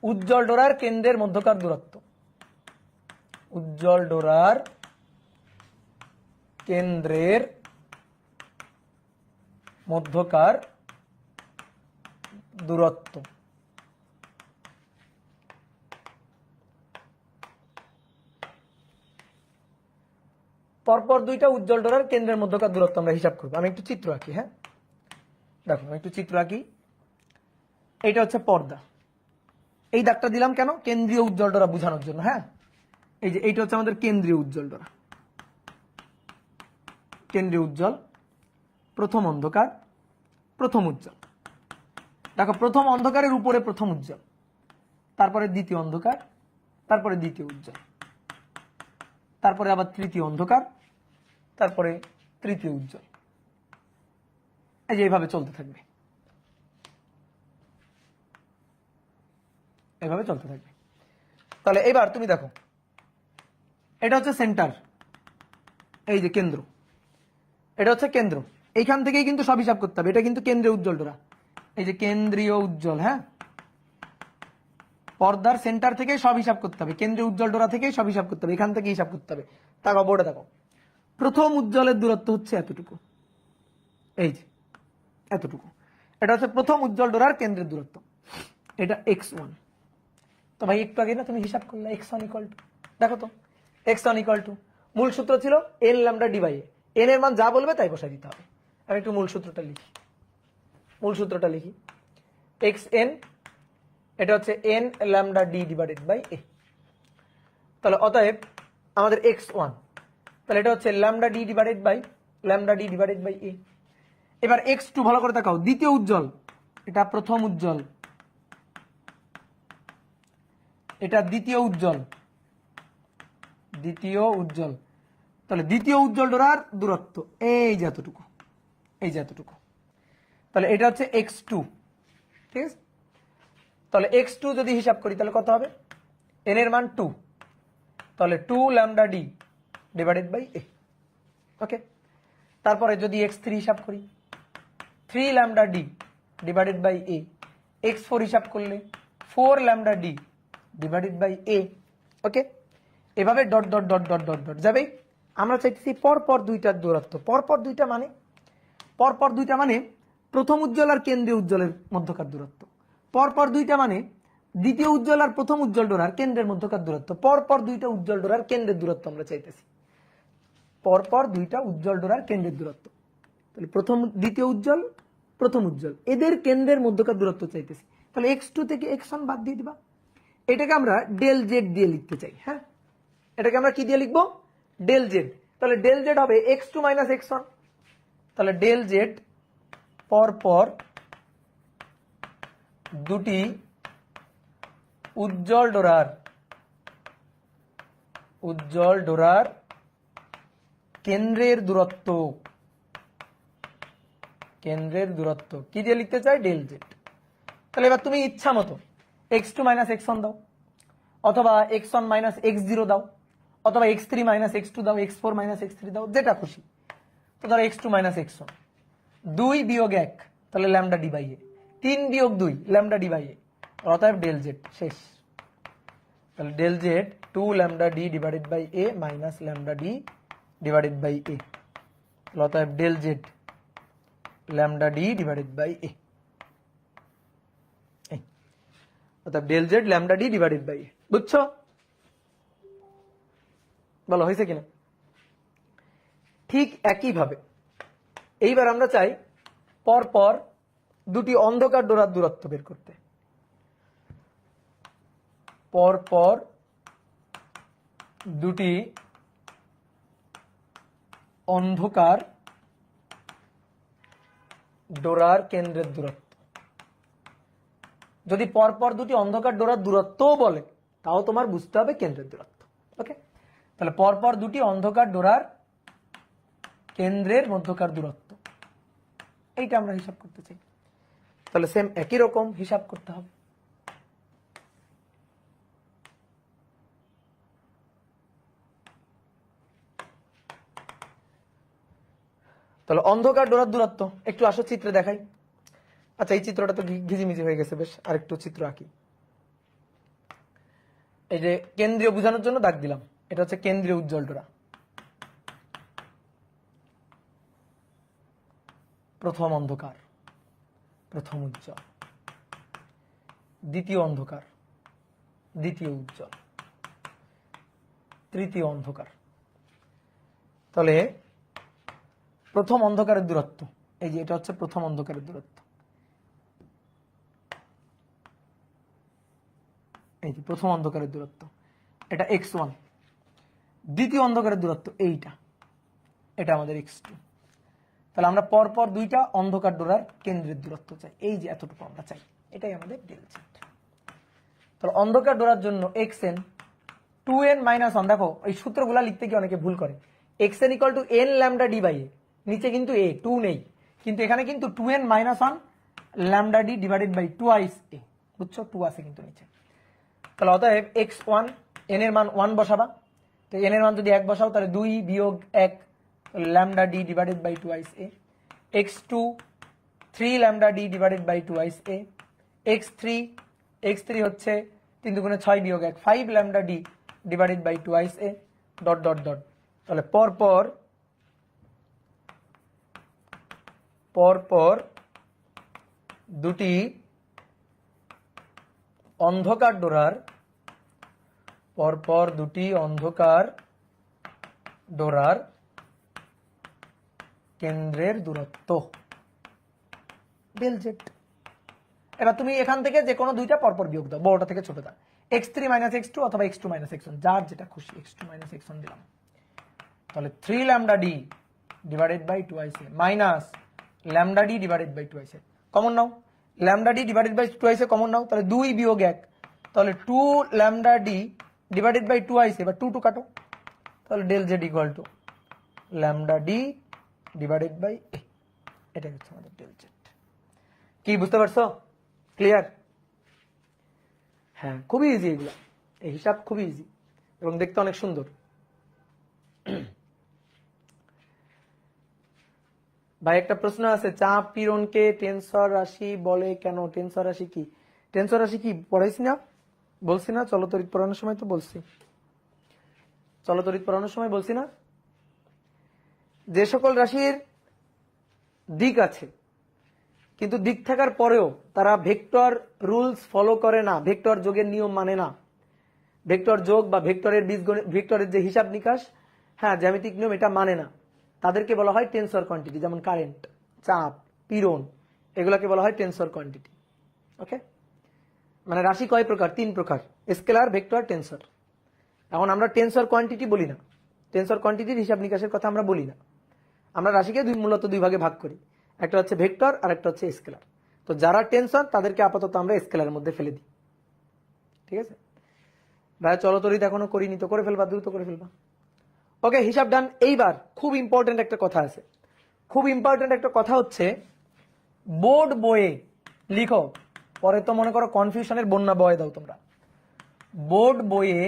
উজ্জ্বল ডোরার কেন্দ্রের মধ্যকার দূরত্ব, উজ্জ্বল ডোরার কেন্দ্রের মধ্যকার দূরত্ব। পরপর দুইটা উজ্জ্বল ডোরার কেন্দ্রের মধ্যকার দূরত্ব আমরা হিসাব করবো। আমি একটু চিত্র আঁকি, হ্যাঁ দেখো আমি একটু চিত্র আঁকি। এইটা হচ্ছে পর্দা, এই দাগটা দিলাম কেন? কেন্দ্রীয় উজ্জ্বল ডোরা বোঝানোর জন্য। হ্যাঁ এই যে এইটা হচ্ছে আমাদের কেন্দ্রীয় উজ্জ্বল ডোরা, কেন্দ্রীয় উজ্জ্বল, প্রথম অন্ধকার, প্রথম উজ্জ্বল। দেখো প্রথম অন্ধকারের উপরে প্রথম উজ্জ্বল, তারপরে দ্বিতীয় অন্ধকার, তারপরে দ্বিতীয় উজ্জ্বল, তারপরে আবার তৃতীয় অন্ধকার, তারপরে তৃতীয় উজ্জ্বল। এই যে এইভাবে চলতে থাকবে, এইভাবে চলতে থাকবে। তাহলে এবার তুমি দেখো, এটা হচ্ছে সেন্টার, এই যে কেন্দ্র, এটা হচ্ছে কেন্দ্র। এইখান থেকেই কিন্তু সব হিসাব করতে হবে, এটা কিন্তু কেন্দ্রীয় উজ্জ্বল ডোরা, এই যে কেন্দ্রীয় উজ্জ্বল। হ্যাঁ পর্দার সেন্টার থেকে সব হিসাব করতে হবে, কেন্দ্রীয় উজ্জ্বল ডোরা থেকে সব হিসাব করতে হবে, এখান থেকে হিসাব করতে হবে। তাকে বোর্ডে দেখো, প্রথম উজ্জ্বলের দূরত্ব হচ্ছে এতটুকু, এই যে এতটুকু, এটা হচ্ছে প্রথম উজ্জ্বল ডোরার কেন্দ্রের দূরত্ব, এটা x1। তো ভাই একটু আগে না তুমি হিসাব করলে x1 ইকুয়াল টু, দেখো তো x1 ইকুয়াল টু মূল সূত্র ছিল n lambda d by a, n এর মান যা বলবে তাই বসাই দিতে হবে। আমি একটু মূল সূত্রটা লিখি। এক্স এন, এটা হচ্ছে n lambda d divided by a. তাহলে অতএব আমাদের এক্স ওয়ান, তাহলে এটা হচ্ছে lambda d divided by a. এবার এক্স টু, ভালো করে তাকাও, দ্বিতীয় উজ্জ্বল, এটা প্রথম উজ্জ্বল, এটা দ্বিতীয় উজ্জ্বল। তাহলে দ্বিতীয় উজ্জ্বল ডোরার দূরত্ব এই যে এতটুকু, তাহলে এটা হচ্ছে এক্স টু। ঠিক আছে, তাহলে এক্স টু যদি হিসাব করি তাহলে কত হবে, এন এর মান 2, তাহলে 2 lambda d divided by a. Okay, তারপরে যদি এক্স থ্রি হিসাব করি, 3 lambda d divided by a. X four হিসাব করলে 4 lambda d divided by a. Okay, এভাবে dot dot dot dot dot dot যাবে। আমরা চাইতেছি পরপর দুইটার দূরত্ব, পরপর দুইটা মানে প্রথম উজ্জ্বল আর কেন্দ্রীয় উজ্জ্বলের মধ্যকার দূরত্ব, পরপর দুইটা মানে দ্বিতীয় উজ্জ্বল আর প্রথম উজ্জ্বল ডোরার কেন্দ্রের মধ্যকার দূরত্ব, পরপর দুইটা উজ্জ্বল ডোরার কেন্দ্রের দূরত্ব আমরা চাইতেছি, পরপর দুইটা উজ্জ্বল ডোরার কেন্দ্রের দূরত্ব। তাহলে দ্বিতীয় উজ্জ্বল, প্রথম উজ্জ্বল, এদের কেন্দ্রের মধ্যকার দূরত্ব চাইতেছি। তাহলে এক্স টু থেকে এক্স ওয়ান বাদ দিয়ে দিবা, এটাকে আমরা ডেল জেড দিয়ে লিখতে চাই। হ্যাঁ, এটাকে আমরা কি দিয়ে লিখবো, ডেল জেড। তাহলে ডেল জেড হবে x two minus x one. তাহলে ডেল জেড পরপর দুটি উজ্জ্বল ডোরার কেন্দ্রের দূরত্ব কি দিয়ে লিখতে চাই, ডেল জেড। তাহলে এবার তুমি ইচ্ছা মতো x two minus x one দাও, অথবা x one minus x zero দাও, অথবা x three minus x two দাও, x four minus x three দাও, যেটা খুশি। তো ধরো x two minus x one, 2 বিয়োগ 1, তাহলে ল্যামডা ডি বাই এ, 3 বিয়োগ 2 ল্যামডা ডি বাই এ, অতএব ডেল জেড শেষ। তাহলে del z 2 lambda d divided by a minus lambda d divided by a, অতএব del z lambda d divided by a, অতএব del z lambda d divided by a. বুঝছো? বলো হয়েছে কিনা? ঠিক একইভাবে এইবার আমরা চাই পরপর দুটি অন্ধকার ডোরার দূরত্ব বের করতে, পরপর দুটি অন্ধকার ডোরার কেন্দ্রের দূরত্ব। যদি পরপর দুটি অন্ধকার ডোরার দূরত্বও বলে তাও তোমার বুঝতে হবে কেন্দ্রের দূরত্ব। ওকে, তাহলে পরপর দুটি অন্ধকার ডোরার কেন্দ্রের মধ্যকার দূরত্ব, এইটা আমরা হিসাব করতে চাই। তাহলে সেম একই রকম হিসাব করতে হবে। তাহলে অন্ধকার ডোরার দূরত্ব একটু আসো চিত্রে দেখাই। আচ্ছা, এই চিত্রটা তো ঘিজিমিজি হয়ে গেছে, বেশ আরেকটু চিত্র আঁকি। এই যে কেন্দ্রীয় বোঝানোর জন্য দাগ দিলাম, এটা হচ্ছে কেন্দ্রীয় উজ্জ্বল ডোরা, প্রথম অন্ধকার, প্রথম উজ্জ্বল, দ্বিতীয় অন্ধকার, দ্বিতীয় উজ্জ্বল, তৃতীয় অন্ধকার। তাহলে প্রথম অন্ধকারের দূরত্ব, এই যে এটা হচ্ছে প্রথম অন্ধকারের দূরত্ব, এই যে প্রথম অন্ধকারের দূরত্ব, এটা x1। দ্বিতীয় অন্ধকারের দূরত্ব এইটা, এটা আমাদের x2। তাহলে আমরা পরপর দুইটা অন্ধকার ডোরার কেন্দ্রের দূরত্ব চাই, এই যে এতটুকু আমরা চাই, এটাই আমাদের ডেল জেড। তাহলে অন্ধকার ডোরার জন্য xn 2n মাইনাস 1, দেখো এই সূত্রগুলা লিখতে গিয়ে অনেকে ভুল করে। xn equal to n lambda d by a, নিচে কিন্তু a 2 নেই, কিন্তু এখানে কিন্তু 2n minus 1 lambda d divided by 2 a, বুঝছো, 2 আছে কিন্তু নিচে। তাহলে অতএব x1 n এর মান 1 বসাবা, তো n এর মান যদি 1 বসাও তাহলে 2 বিয়োগ 1 lambda d divided by 2 a, x2 3 lambda d divided by 2 a, x3 হচ্ছে 3 দুগুণে 6 বিয়োগ 1 5 lambda d divided by 2 a, dot dot dot. তাহলে পরপর দুটি অন্ধকার ডোরার, পরপর দুটি অন্ধকার ডোরার কেন্দ্রের দূরত্ব ডেল জেড। এবার তুমি এখান থেকে যে কোনো দুইটা পরপর বিয়োগ দাও, বড়টা থেকে ছোটটা, x3 - x2 অথবা x2 - x1, যার যেটা খুশি, x2 - x1 দিলাম। তাহলে 3 lambda d divided by 2i minus lambda d divided by 2i common নাও, lambda d divided by 2i common নাও, তাহলে 2 বিয়োগ 1, তাহলে 2 lambda d divided by 2i, এবার 2 2 কাটো, তাহলে del z equal to lambda d divided by a, এটাই হচ্ছে আমাদের ডেল জেড। কি বুঝতে পারছো? ক্লিয়ার? হ্যাঁ, খুবই ইজি এগুলো, এই হিসাব খুবই ইজি এবং দেখতে অনেক সুন্দর। ভাই একটা প্রশ্ন আছে, চাপ পীড়নকে টেনসর রাশি বলে কেন? টেনসর রাশি কি? টেনসর রাশি কি পড়াইছি না, বলছি না চলতরিৎ পড়ানোর সময়? তো বলছি, চলতরিৎ পড়ানোর সময় বলছি না, যে সকল রাশির দিক আছে কিন্তু দিক থাকার পরেও তারা ভেক্টর রুলস ফলো করে না, ভেক্টর যোগের নিয়ম মানে না, ভেক্টর যোগ বা ভেক্টরের বীজগণিত, ভেক্টরের যে হিসাব নিকাশ, হ্যাঁ জ্যামিতিক নিয়ম, এটা মানে না, তাদেরকে বলা হয় টেনসর কোয়ান্টিটি। যেমন কারেন্ট, চাপ, পীড়ন, এগুলোকে বলা হয় টেনসর কোয়ান্টিটি। ওকে, মানে রাশি কয় প্রকার? 3 প্রকার, স্কেলার, ভেক্টর, টেনসর। এখন আমরা টেনসর কোয়ান্টিটি বলি না, টেনসর কোয়ান্টিটির হিসাব নিকাশের কথা আমরা বলি না, আমরা রাশিকে মূলত দুই ভাগে ভাগ করি, একটা হচ্ছে ভেক্টর আর একটা হচ্ছে স্কেলার। তো যারা টেনসর তাদেরকে আপাতত আমরা স্কেলারের মধ্যে ফেলে দিই, ঠিক আছে ভাই? চলতরিৎ এখনো করিনি তো করে ফেলবা, দ্রুত করে ফেলবা। ওকে, হিসাব ডান। এইবার খুব ইম্পর্টেন্ট একটা কথা আছে, খুব ইম্পর্টেন্ট একটা কথা হচ্ছে, বোর্ড বইয়ে লিখো, পরে তো মনে করো কনফিউশনের বন্যা বয়ে দাও তোমরা। বোর্ড বইয়ে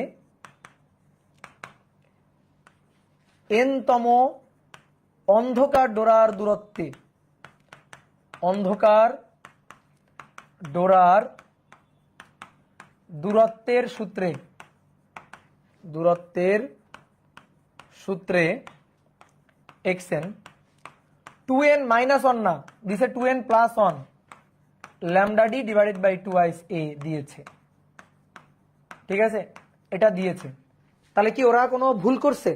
n-তম অন্ধকার ডোরার দূরত্বে, অন্ধকার ডোরার দূরত্বের সূত্রে, দূরত্বের সূত্রে xn 2n - 1 না, দিছে 2n + 1 lambda d divided by 2i a দিয়েছে, ঠিক আছে? এটা দিয়েছে, তাহলে কি ওরা কোনো ভুল করছে?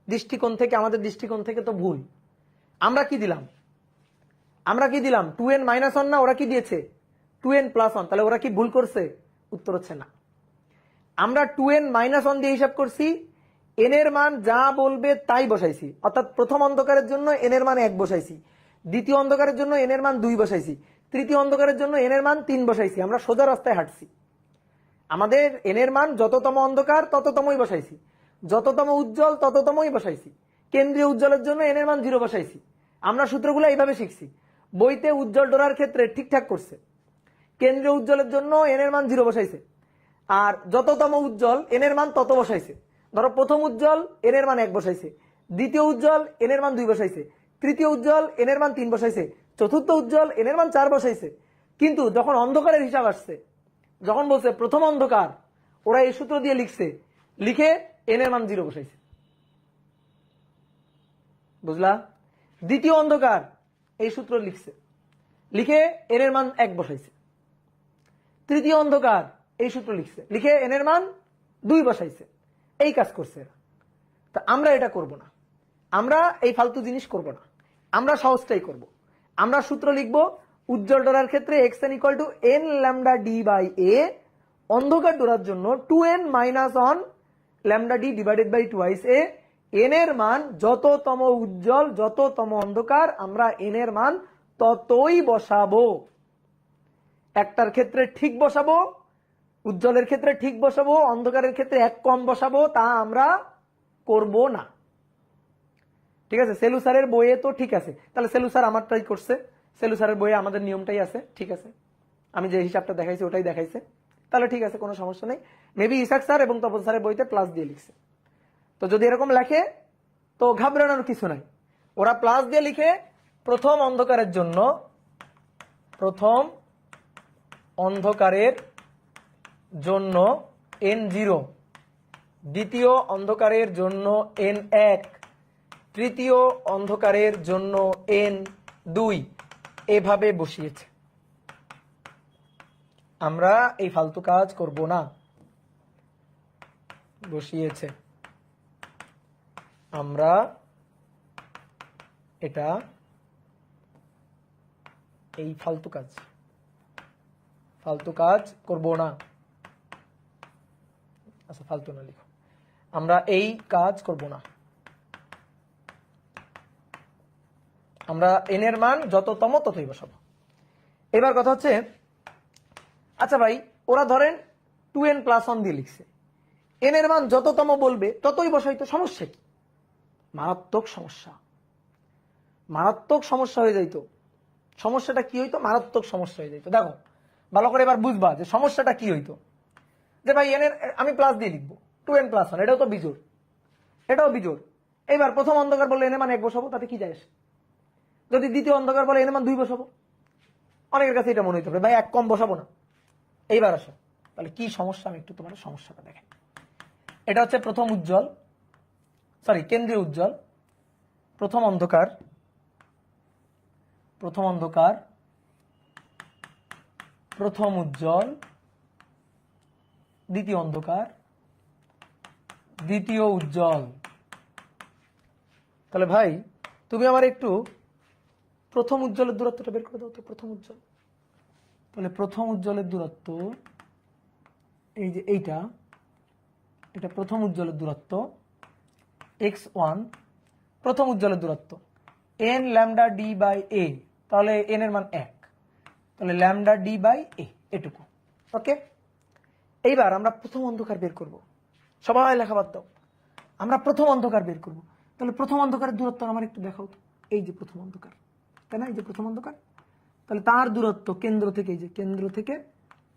দৃষ্টিকোণ থেকে, আমাদের দৃষ্টিকোণ থেকে তো ভুল। আমরা কি দিলাম? আমরা কি দিলাম? 2n - 1 না, ওরা কি দিয়েছে? 2n + 1, তাহলে ওরা কি ভুল করছে? উত্তর হচ্ছে না। আমরা 2n - 1 দিয়ে হিসাব করছি, n এর মান যা বলবে তাই বসাইছি, অর্থাৎ প্রথম অন্ধকারের জন্য n এর মান 1 বসাইছি, দ্বিতীয় অন্ধকারের জন্য n এর মান 2 বসাইছি, তৃতীয় অন্ধকারের জন্য n এর মান 3 বসাইছি। আমরা সোজা রাস্তায় হাঁটছি, আমাদের n এর মান যততম অন্ধকার তততমই বসাইছি, যততম উজ্জ্বল তততমই বসাইছি, কেন্দ্রীয় উজ্জ্বলের জন্য n এর মান 0 বসাইছি। আমরা সূত্রগুলো এইভাবে শিখছি, বইতে উজ্জ্বল ডোরার ক্ষেত্রে ঠিকঠাক করছে, কেন্দ্রীয় উজ্জ্বলের জন্য n এর মান 0 বসাইছে, আর যততম উজ্জ্বল n এর মান তত বসাইছে। ধরো প্রথম উজ্জ্বল n এর মান 1 বসাইছে, দ্বিতীয় উজ্জ্বল n এর মান 2 বসাইছে, তৃতীয় উজ্জ্বল n এর মান 3 বসাইছে, চতুর্থ উজ্জ্বল n এর মান 4 বসাইছে। কিন্তু যখন অন্ধকারের হিসাব আসছে, যখন বলছে প্রথম অন্ধকার, ওরা এই সূত্র দিয়ে লিখছে, লিখে n এর মান 0 বসাইছে, বুঝলা? দ্বিতীয় অন্ধকার এই সূত্র লিখছে, লিখে n এর মান 1 বসাইছে। তৃতীয় অন্ধকার এই সূত্র লিখছে, লিখে n এর মান 2 বসাইছে। এই কাজ করছে এরা। তা আমরা এটা করব না, আমরা এই ফালতু জিনিস করব না, আমরা সহজটাই করব। আমরা সূত্র লিখব, উজ্জ্বল ডোরার ক্ষেত্রে xn = n lambda d by a, অন্ধকার ডোরার জন্য 2n - 1 lambda d divided by 2i a। n এর মান যততম উজ্জ্বল, যততম অন্ধকার, আমরা n এর মান ততই বসাবো। একটার ক্ষেত্রে ঠিক বসাবো, উজ্জ্বলের ক্ষেত্রে ঠিক বসাবো, অন্ধকারের ক্ষেত্রে 1 কম বসাবো, তা আমরা করব না, ঠিক আছে? সেলুসারের বইয়ে তো ঠিক আছে, তাহলে সেলুসার আমারটাই করছে, সেলুসারের বইয়ে আমাদের নিয়মটাই আছে, ঠিক আছে? আমি যে হিসাবটা দেখাইছি ওটাই দেখাইছে, তাহলে ঠিক আছে, কোনো সমস্যা নেই। মেবি ইসাক স্যার এবং তপন স্যারের বইতে প্লাস দিয়ে লিখছে, তো যদি এরকম লেখে তো ঘাবড়ানোর কিছু নাই। ওরা প্লাস দিয়ে লিখে প্রথম অন্ধকারের জন্য, প্রথম অন্ধকারের জন্য n0, দ্বিতীয় অন্ধকারের জন্য n1, তৃতীয় অন্ধকারের জন্য n2, এভাবে বসিয়েছে। আমরা এই ফালতু কাজ করব না, বসিয়েছে, আমরা এটা এই ফালতু কাজ করব না। আচ্ছা ফালতু না লিখো, আমরা এই কাজ করব না। আমরা n এর মান যততম ততই বসাবো। এবার কথা হচ্ছে, আচ্ছা ভাই ওরা ধরেন 2n+1 দিয়ে লিখছে, n এর মান যততম বলবে ততই বসাই, তো সমস্যা কি? মারাত্মক সমস্যা হয়ে যাইতো। সমস্যাটা কি হইতো? মারাত্মক সমস্যা হয়ে যাইতো। দেখো ভালো করে এবার বুঝবা যে সমস্যাটা কি হইতো। যে ভাই n এর আমি প্লাস দিয়ে লিখবো, 2n+1, এটাও তো বিজোড়, এইবার প্রথম অন্ধকার বললে n এর মান 1 বসাবো, তাতে কি যায় আসে? যদি দ্বিতীয় অন্ধকার বলে n এর মান 2 বসাবো। অনেকের কাছে এটা মনে হইতে পারে ভাই 1 কম বসাবো না। এইবার আসো, তাহলে কি সমস্যা আমি একটু তোমার সমস্যাটা দেখেন। এটা হচ্ছে কেন্দ্রীয় উজ্জ্বল, প্রথম অন্ধকার, প্রথম উজ্জ্বল, দ্বিতীয় অন্ধকার, দ্বিতীয় উজ্জ্বল। তাহলে ভাই তুমি আমার একটু প্রথম উজ্জ্বলের দূরত্বটা বের করে দাও তো। প্রথম উজ্জ্বল, তাহলে প্রথম উজ্জ্বলের দূরত্ব এই যে এটা প্রথম উজ্জ্বলের দূরত্ব x1, প্রথম উজ্জ্বলের দূরত্ব n λd/a, তাহলে n এর মান 1, তাহলে λd/a এটুকু। ওকে, এইবার আমরা প্রথম অন্ধকার বের করব। সবাই লেখা বাদ দাও, আমরা প্রথম অন্ধকার বের করব। তাহলে প্রথম অন্ধকারের দূরত্ব আমার একটু দেখাও তো। এই যে প্রথম অন্ধকার, তাই না? এই যে প্রথম অন্ধকার, তাহলে তার দূরত্ব কেন্দ্র থেকে, এই যে কেন্দ্র থেকে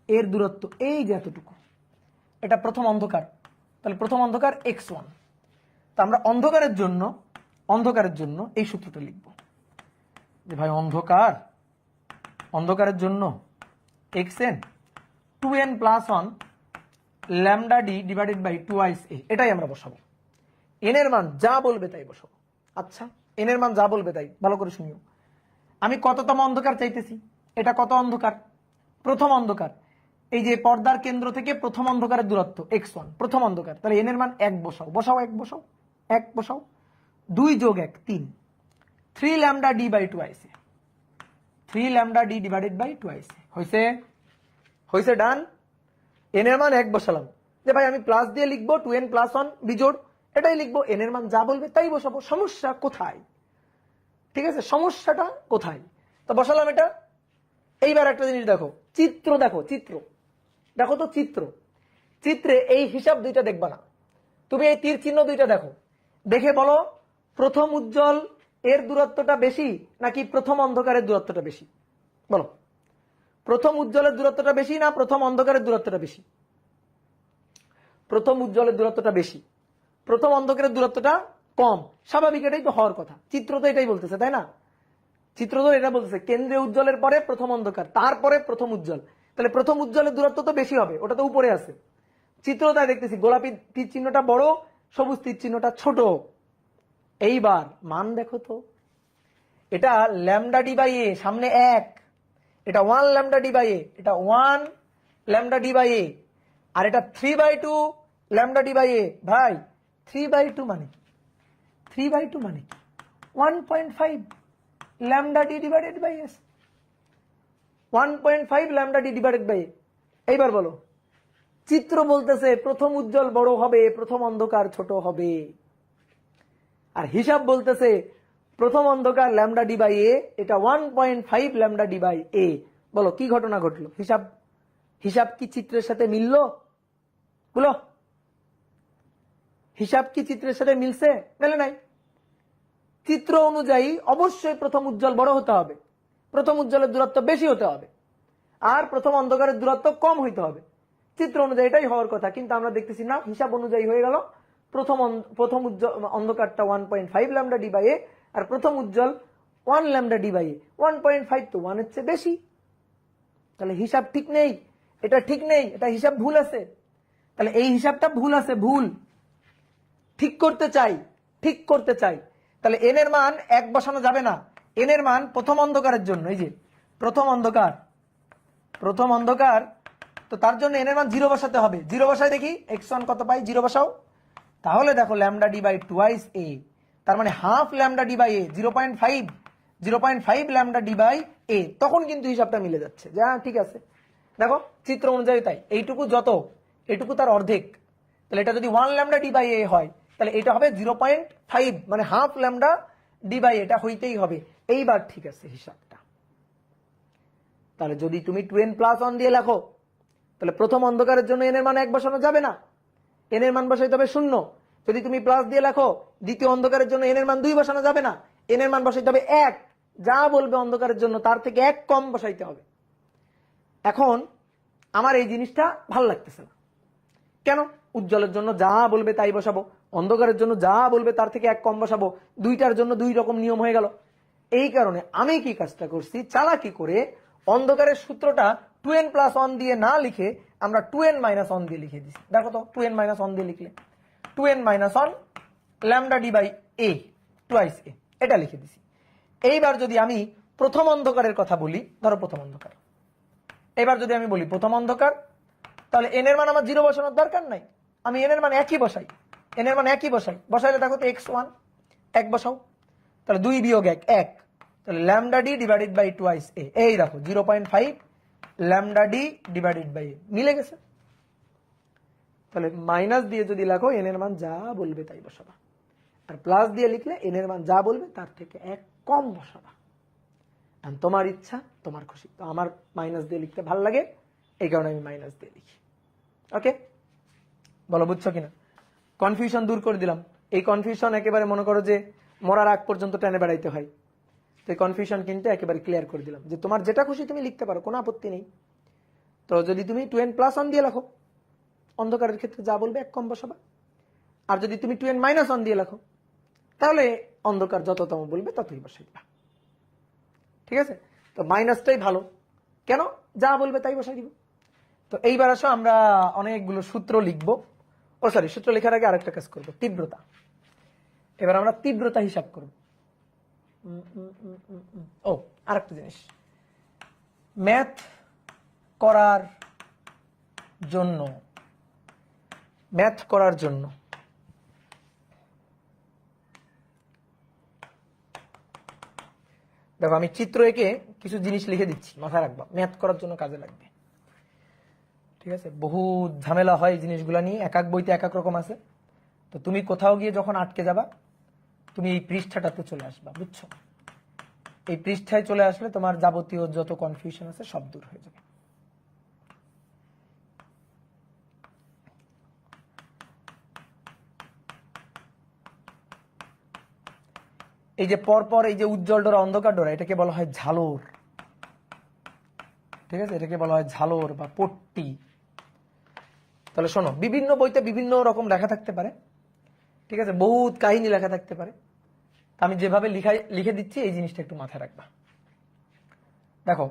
এর দূরত্ব এই যে এতটুকু, এটা প্রথম অন্ধকার। তাহলে প্রথম অন্ধকার x1। তা আমরা অন্ধকারের জন্য এই সূত্রটা লিখব যে ভাই অন্ধকারের জন্য xn 2n+1 λd/2a, এটাই আমরা বসাবো। n এর মান যা বলবে তাই বসাবো। আচ্ছা n এর মান যা বলবে তাই, ভালো করে শুনিও। আমি কততম অন্ধকার চাইতেছি? এটা কত অন্ধকার? প্রথম অন্ধকার। এই যে পর্দার কেন্দ্র থেকে প্রথম অন্ধকারের দূরত্ব x1, প্রথম অন্ধকার। তাহলে n এর মান 1 বসাও, 1 বসাও। 2 + 1 3, 3 λd/2 আইছে, 3 λd/2 আইছে। হইছে ডান। n এর মান 1 বসালাম। যে ভাই আমি প্লাস দিয়ে লিখবো 2n+1 বিজোড়, এটাই লিখবো, n এর মান যা বলবে তাই বসাবো। সমস্যা কোথায়? ঠিক আছে, সমস্যাটা কোথায়? তো বসালাম এটা। এইবার একটা জিনিস দেখো, চিত্রে এই হিসাব দুইটা দেখবা না, তুমি এই তীর চিহ্ন দুইটা দেখো, দেখে বলো প্রথম উজ্জ্বল এর দূরত্বটা বেশি নাকি প্রথম অন্ধকারের দূরত্বটা বেশি? বলো, প্রথম উজ্জ্বলের দূরত্বটা বেশি না প্রথম অন্ধকারের দূরত্বটা বেশি? প্রথম উজ্জ্বলের দূরত্বটা বেশি, প্রথম অন্ধকারের দূরত্বটা কম। স্বাভাবিক, এটাই তো হওয়ার কথা। চিত্র তো এটাই বলতেছে, তাই না? চিত্র তো এটা বলতেছে কেন্দ্রীয় উজ্জ্বলের পরে প্রথম অন্ধকার, তারপরে প্রথম উজ্জ্বল। তাহলে প্রথম উজ্জ্বলের দূরত্ব তো বেশি হবে, ওটা তো উপরে আছে। চিত্র তাই দেখতেছি, গোলাপি তীর চিহ্নটা বড়, সবুজ তীর চিহ্নটা ছোট। এইবার মান দেখো তো, এটা λd/a, সামনে 1, এটা 1 λd/a, এটা 1 λd/a, আর এটা 3/2 λd/a। ভাই 3/2 মানে কি? 3/2 মানে কি? 1.5 λd/s, 1.5 λd/a। এইবার বলো, চিত্র বলতেছে প্রথম উজ্জ্বল বড় হবে, প্রথম অন্ধকার ছোট হবে, আর হিসাব বলতেছে প্রথম অন্ধকার λd/a, এটা 1.5 λd/a। বলো কি ঘটনা ঘটলো? হিসাব কি চিত্রের সাথে মিললো? বলো, হিসাব কি চিত্রের সাথে মিলছে? মেলে নাই। চিত্র অনুযায়ী অবশ্যই প্রথম উজ্জ্বল বড় হতে হবে, প্রথম উজ্জ্বলের দূরত্ব বেশি হতে হবে, আর প্রথম অন্ধকারের দূরত্ব কম হইতে হবে। চিত্র অনুযায়ী এটাই হওয়ার কথা, কিন্তু আমরা দেখতেছি না, হিসাব অনুযায়ী হয়ে গেল প্রথম উজ্জ্বল অন্ধকারটা 1.5 λd/a, আর প্রথম উজ্জ্বল 1 λd/a। 1.5 তো 1 এর চেয়ে বেশি, তাহলে হিসাব ঠিক নেই, এটা ঠিক নেই, এটা হিসাব ভুল আছে। তাহলে এই হিসাবটা ভুল আছে, ভুল ঠিক করতে চাই। তাহলে n এর মান 1 বসানো যাবে না। n এর মান প্রথম অন্ধকারের জন্য, এই যে প্রথম অন্ধকার, তো তার জন্য n এর মান 0 বসাতে হবে। 0 বসাই দেখি x1 কত পাই, 0 বসাও। তাহলে দেখো λd/2a, তার মানে half lambda d by a 0.5 lambda d by a, তখন কিন্তু হিসাবটা মিলে যাচ্ছে যে হ্যাঁ ঠিক আছে। দেখো চিত্র অনুযায়ী তাই, এইটুকু যত এটুকু তার অর্ধেক, তাহলে এটা যদি 1 ল্যামডা ডি বাই এ হয় তাহলে এটা হবে 0.5 মানে হাফ ল্যামডা ডি বাই এটা হইতেই হবে। এইবার ঠিক আছে হিসাবটা। তাহলে যদি তুমি 2n প্লাস 1 দিয়ে লেখো তাহলে প্রথম অন্ধকারের জন্য এন এর মান 1 বসানো যাবে না, এন এর মান বসাইতে হবে 0। যদি তুমি প্লাস দিয়ে লেখো দ্বিতীয় অন্ধকারের জন্য এন এর মান 2 বসানো যাবে না, এন এর মান বসাইতে হবে 1। যা বলবে অন্ধকারের জন্য তার থেকে 1 কম বসাইতে হবে। এখন আমার এই জিনিসটা ভাল লাগতেছে না, কেন? উজ্জ্বলের জন্য যা বলবে তাই বসাবো, অন্ধকারের জন্য যা বলবে তার থেকে 1 কম বসাবো, দুইটার জন্য 2 রকম নিয়ম হয়ে গেল। এই কারণে আমি কি কাজটা করছি, চালাকি করে অন্ধকারের সূত্রটা 2n প্লাস 1 দিয়ে না লিখে আমরা 2n মাইনাস 1 দিয়ে লিখে দিছি। দেখো তো 2n মাইনাস 1 দিয়ে লিখলে 2n minus 1 lambda d by a twice a, এটা লিখে দিছি। এইবার যদি আমি প্রথম অন্ধকারের কথা বলি, ধরো প্রথম অন্ধকার, এবার যদি আমি বলি প্রথম অন্ধকার, তাহলে এন এর মান আমার 0 বসানোর দরকার নাই, আমি এন এর মান একই বসাই, এন এর মান একই বসাই, বসাইলে দেখো তো x1 1 বসাও, তাহলে 2 বিয়োগ 1 1, তাহলে lambda d divided by twice a, এই দেখো 0.5 lambda d divided by a মিলে গেছে। তাহলে মাইনাস দিয়ে যদি লেখো এন এর মান যা বলবে তাই বসাবা, আর প্লাস দিয়ে লিখলে এন এর মান যা বলবে তার থেকে 1 কম বসাবা। তোমার ইচ্ছা তোমার খুশি, তো আমার মাইনাস দিয়ে লিখতে ভালো লাগে এই কারণে আমি মাইনাস দিয়ে লিখি। ওকে, বলো বুঝছো কিনা? কনফিউশন দূর করে দিলাম। এই কনফিউশন একেবারে মনে করো যে মরার আগ পর্যন্ত টেনে বেড়াইতে হয়, তো এই কনফিউশন কিন্তু একেবারে ক্লিয়ার করে দিলাম যে তোমার যেটা খুশি তুমি লিখতে পারো, কোনো আপত্তি নেই। তো যদি তুমি 2n প্লাস 1 দিয়ে লেখো অন্ধকারের ক্ষেত্রে যা বলবে 1 কম বসাবা, আর যদি তুমি 2n মাইনাস 1 দিয়ে লেখো তাহলে অন্ধকার যততম বলবে ততই বসাই দিবা। ঠিক আছে, তো মাইনাসটাই ভালো, কেন? যা বলবে তাই বসাই দিব। তো এইবার আসো আমরা অনেকগুলো সূত্র লিখবো, ও সরি সূত্র লেখার আগে আরেকটা কাজ করবো, তীব্রতা। এবার আমরা তীব্রতা হিসাব করব। ও আরেকটা জিনিস, ম্যাথ করার জন্য দেখো আমি চিত্র এঁকে কিছু জিনিস লিখে দিচ্ছি, মাথায় রাখবা, ম্যাথ করার জন্য কাজে লাগবে। ঠিক আছে, বহু ঝামেলা হয় এই জিনিসগুলো নিয়ে, এক এক বইতে এক এক রকম আছে। তো তুমি কোথাও গিয়ে যখন আটকে যাবা তুমি এই পৃষ্ঠাটাতে চলে আসবা, বুঝছো? এই পৃষ্ঠায় চলে আসলে তোমার যাবতীয় যত কনফিউশন আছে সব দূর হয়ে যাবে। এই যে পরপর এই যে উজ্জ্বল ডোরা অন্ধকার ডোরা, এটাকে বলা হয় ঝালর। ঠিক আছে, এটাকে বলা হয় ঝালর বা পট্টি। তাহলে শোনো, বিভিন্ন বইতে বিভিন্ন রকম লেখা থাকতে পারে, ঠিক আছে, বহুত কাহিনী লেখা থাকতে পারে। আমি যেভাবে লিখে দিচ্ছি এই জিনিসটা একটু মাথায় রাখবা। দেখো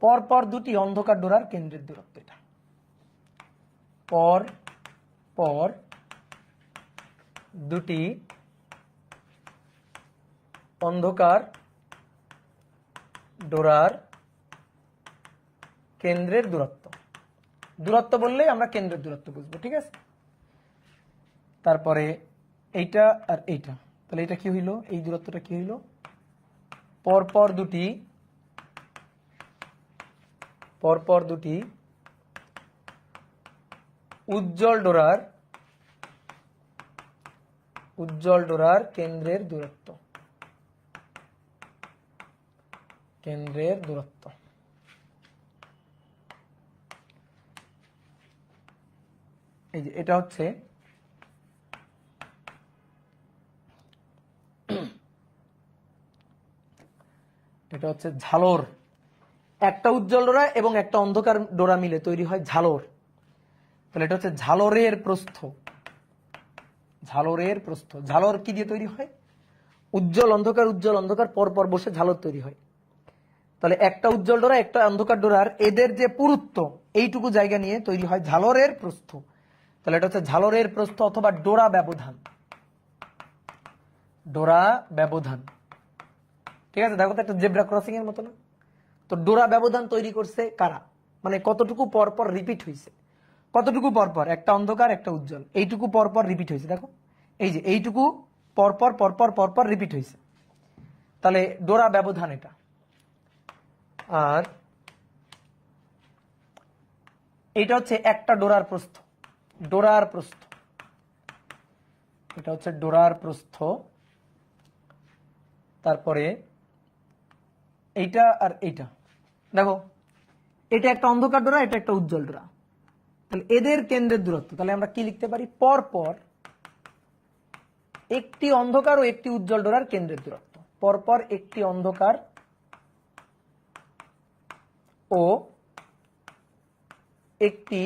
পরপর দুটি অন্ধকার ডোরার কেন্দ্রের দূরত্ব, এটা পর দুটি অন্ধকার ডোরার কেন্দ্রের দূরত্ব। দূরত্ব বললে আমরা কেন্দ্রের দূরত্ব বুঝবো, ঠিক আছে। তারপরে এইটা আর এইটা, তাহলে এটা কি হইল, এই দূরত্বটা কি হইল, পরপর দুটি উজ্জ্বল ডোরার কেন্দ্রের দূরত্ব। এই যে এটা হচ্ছে ঝালর। একটা উজ্জ্বল ডোরা এবং একটা অন্ধকার ডোরা মিলে তৈরি হয় ঝালর। তাহলে এটা হচ্ছে ঝালরের প্রস্থ। ঝালর কি দিয়ে তৈরি হয়? উজ্জ্বল অন্ধকার পরপর বসে ঝালর তৈরি হয়। তাহলে একটা উজ্জ্বল ডোরা একটা অন্ধকার ডোরার এদের যে পুরুত্ব এইটুকু জায়গা নিয়ে তৈরি হয় ঝালরের প্রস্থ। তাহলে এটা হচ্ছে ঝালরের প্রস্থ অথবা ডোরা ব্যবধান। ঠিক আছে, দেখো তো একটা জেব্রা ক্রসিং এর মতো না? তো ডোরা ব্যবধান তৈরি করছে কারা, মানে কতটুকু পরপর রিপিট হয়েছে, কতটুকু পরপর একটা অন্ধকার একটা উজ্জ্বল, এইটুকু পরপর রিপিট হয়েছে। দেখো এই যে এইটুকু পরপর পরপর পরপর রিপিট হয়েছে, তাহলে ডোরা ব্যবধান এটা। আর এটা হচ্ছে একটা ডোরার প্রস্থ, ডোরার প্রস্থ, এটা হচ্ছে ডোরার প্রস্থ। তারপরে এইটা আর এইটা, দেখো এটা একটা অন্ধকার ডোরা, এটা একটা উজ্জ্বল ডোরা, তাহলে এদের কেন্দ্রের দূরত্ব, তাহলে আমরা কি লিখতে পারি, পরপর একটি অন্ধকার ও একটি উজ্জ্বল ডোরার কেন্দ্রের দূরত্ব, পরপর একটি অন্ধকার ও একটি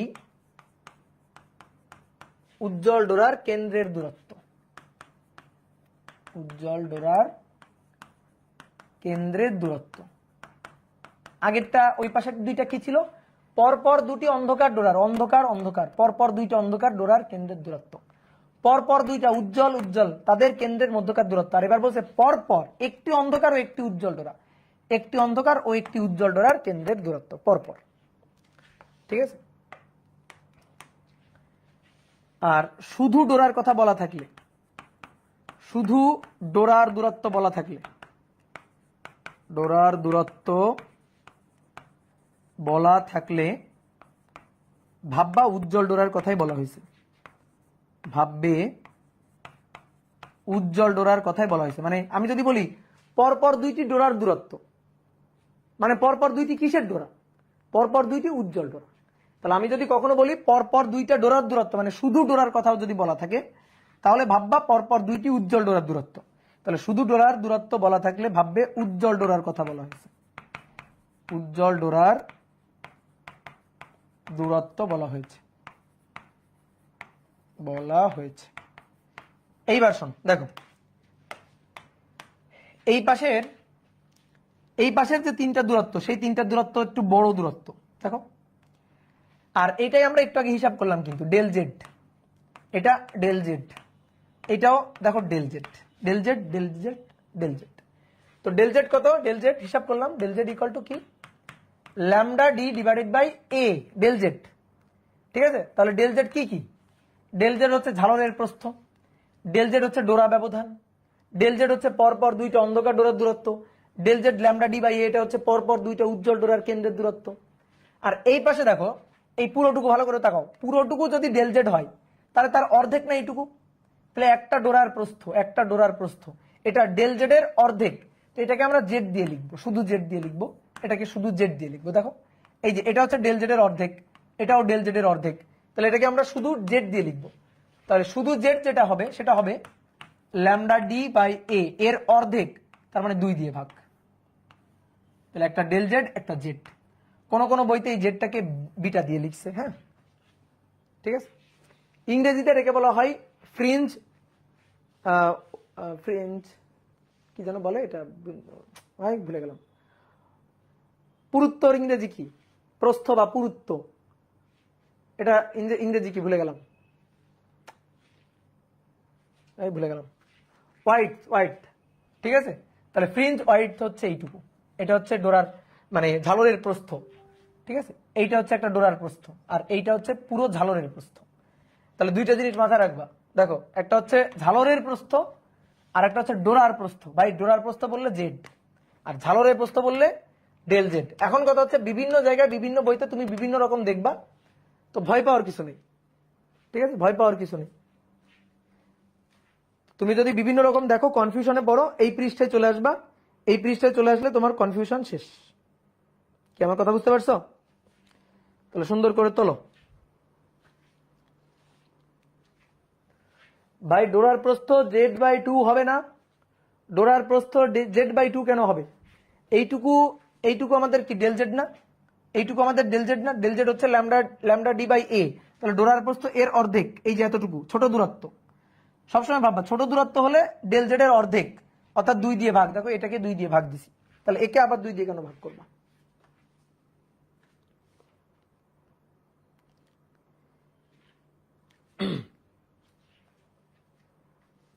উজ্জ্বল ডোরার কেন্দ্রের দূরত্ব, উজ্জ্বল ডোরার কেন্দ্রের দূরত্ব। আগেরটা ওই পাশের দুইটা কি ছিল, পরপর দুটি অন্ধকার ডোরার, অন্ধকার অন্ধকার, পরপর দুইটা অন্ধকার ডোরার কেন্দ্রের দূরত্ব, পরপর দুইটা উজ্জ্বল উজ্জ্বল তাদের কেন্দ্রের মধ্যকার দূরত্ব। আর এবার বলছে পরপর একটি অন্ধকার ও একটি উজ্জ্বল ডোরা, একটি অন্ধকার ও একটি উজ্জ্বল ডোরার কেন্দ্রের দূরত্ব পরপর, ঠিক আছে। আর শুধু ডোরার কথা বলা থাকলে, শুধু ডোরার দূরত্ব বলা থাকলে, ডোরার দূরত্ব বলা থাকলে ভাববা উজ্জ্বল ডোরার কথাই বলা হয়েছে, ভাববে উজ্জ্বল ডোরার কথাই বলা হয়েছে। মানে আমি যদি বলি পরপর দুইটি ডোরার দূরত্ব, মানে পরপর দুইটি কিসের ডোরা, পরপর দুইটি উজ্জ্বল ডোরা। তাহলে আমি যদি কখনো বলি পরপর দুইটা ডোরার দূরত্ব, মানে শুধু ডোরার কথাও যদি বলা থাকে, তাহলে ভাববা পরপর দুইটি উজ্জ্বল ডোরার দূরত্ব। তাহলে শুধু ডোরার দূরত্ব বলা থাকলে ভাববে উজ্জ্বল ডোরার কথা বলা হয়েছে, উজ্জ্বল ডোরার দূরত্ব বলা হয়েছে, বলা হয়েছে। এইবার শোন, দেখো এই পাশের যে তিনটা দূরত্ব, সেই তিনটা দূরত্ব একটু বড় দূরত্ব, দেখো। আর এটাই আমরা একটু আগে হিসাব করলাম কিন্তু, ডেল জেড, এটা ডেল জেড, এটাও দেখো del z, del z del z del z. তো ডেল জেড কত, ডেল জেড হিসাব করলাম, ডেল জেড ইকুয়াল টু কি, lambda d divided by a del z, ঠিক আছে। তাহলে ডেল জেড কি কি, ডেল জেড হচ্ছে ঝালরের প্রস্থ, ডেল জেড হচ্ছে ডোরা ব্যবধান, ডেল জেড হচ্ছে পরপর দুইটা অন্ধকার ডোরার দূরত্ব, del z lambda d by এটা হচ্ছে পরপর দুইটা উজ্জ্বল ডোরার কেন্দ্রের দূরত্ব। আর এই পাশে দেখো, এই পুরোটুকু ভালো করে তাকাও, পুরোটুকু যদি ডেল জেড হয় তাহলে তার অর্ধেক না এইটুকু, তাহলে একটা ডোরার প্রস্থ, একটা ডোরার প্রস্থ, এটা ডেল জেড এর অর্ধেক। তো এটাকে আমরা জেড দিয়ে লিখবো, শুধু জেড দিয়ে লিখবো, এটাকে শুধু জেড দিয়ে লিখবো। দেখো এই যে এটা হচ্ছে ডেল জেড এর অর্ধেক, এটাও ডেল জেড এর অর্ধেক, তাহলে এটাকে আমরা শুধু জেড দিয়ে লিখবো। তাহলে শুধু জেড যেটা হবে সেটা হবে ল্যামডা ডি বাই এ এর অর্ধেক, তার মানে 2 দিয়ে ভাগ। তাহলে একটা ডেল জেড একটা জেড, কোন কোন বইতে এই জেডটাকে বিটা দিয়ে লিখছে, হ্যাঁ ঠিক আছে। ইংরেজিতে এটাকে বলা হয় ফ্রিঞ্জ, ফ্রিঞ্জ কি যেন বলে এটা, ভুলে গেলাম। পুরুত্তর ইংরেজি কি, প্রস্থ বা পুরুত্ব, এটা ইংরেজি কি ভুলে গেলাম, ভুলে গেলাম, ওয়াইড, ওয়াইড, ঠিক আছে। তাহলে ফ্রিঞ্জ ওয়াইড হচ্ছে এইটুকু, এটা হচ্ছে ডোরার মানে ঝালরের প্রস্থ, ঠিক আছে। এইটা হচ্ছে একটা ডোরার প্রস্থ, আর এইটা হচ্ছে পুরো ঝালরের প্রস্থ। তাহলে দুইটা জিনিস মাথায় রাখবা, দেখো একটা হচ্ছে ঝালরের প্রস্থ আর একটা হচ্ছে ডোরার প্রস্থ। ভাই ডোরার প্রস্থ বললে জেড আর ঝালরের প্রস্থ বললে ডেল জেড। এখন কথা হচ্ছে বিভিন্ন জায়গায় বিভিন্ন বইতে তুমি বিভিন্ন রকম দেখবা, তো ভয় পাওয়ার কিছু নেই, ঠিক আছে, ভয় পাওয়ার কিছু নেই। তুমি যদি বিভিন্ন রকম দেখো, কনফিউশনে পড়ো, এই পৃষ্ঠায় চলে আসবা, এই পৃষ্ঠায় চলে আসলে তোমার কনফিউশন শেষ। কি আমার কথা বুঝতে পারছো? তাহলে সুন্দর করে তোলো। ভাই ডোরার প্রস্থ z/2 হবে না, ডোরার প্রস্থ z/2 কেন হবে? এইটুকু এইটুকু আমাদের কি ডেল জেড না, এইটুকু আমাদের ডেল জেড না, ডেল জেড হচ্ছে lambda lambda d by a. তাহলে ডোরার প্রস্থ এর অর্ধেক, এই যে এতটুকু ছোট দূরত্ব। সবসময় ভাববা ছোট দূরত্ব হলে ডেল জেড এর অর্ধেক, অর্থাৎ 2 দিয়ে ভাগ। দেখো এটাকে 2 দিয়ে ভাগ দিছি, তাহলে একে আবার 2 দিয়ে কেন ভাগ করবা?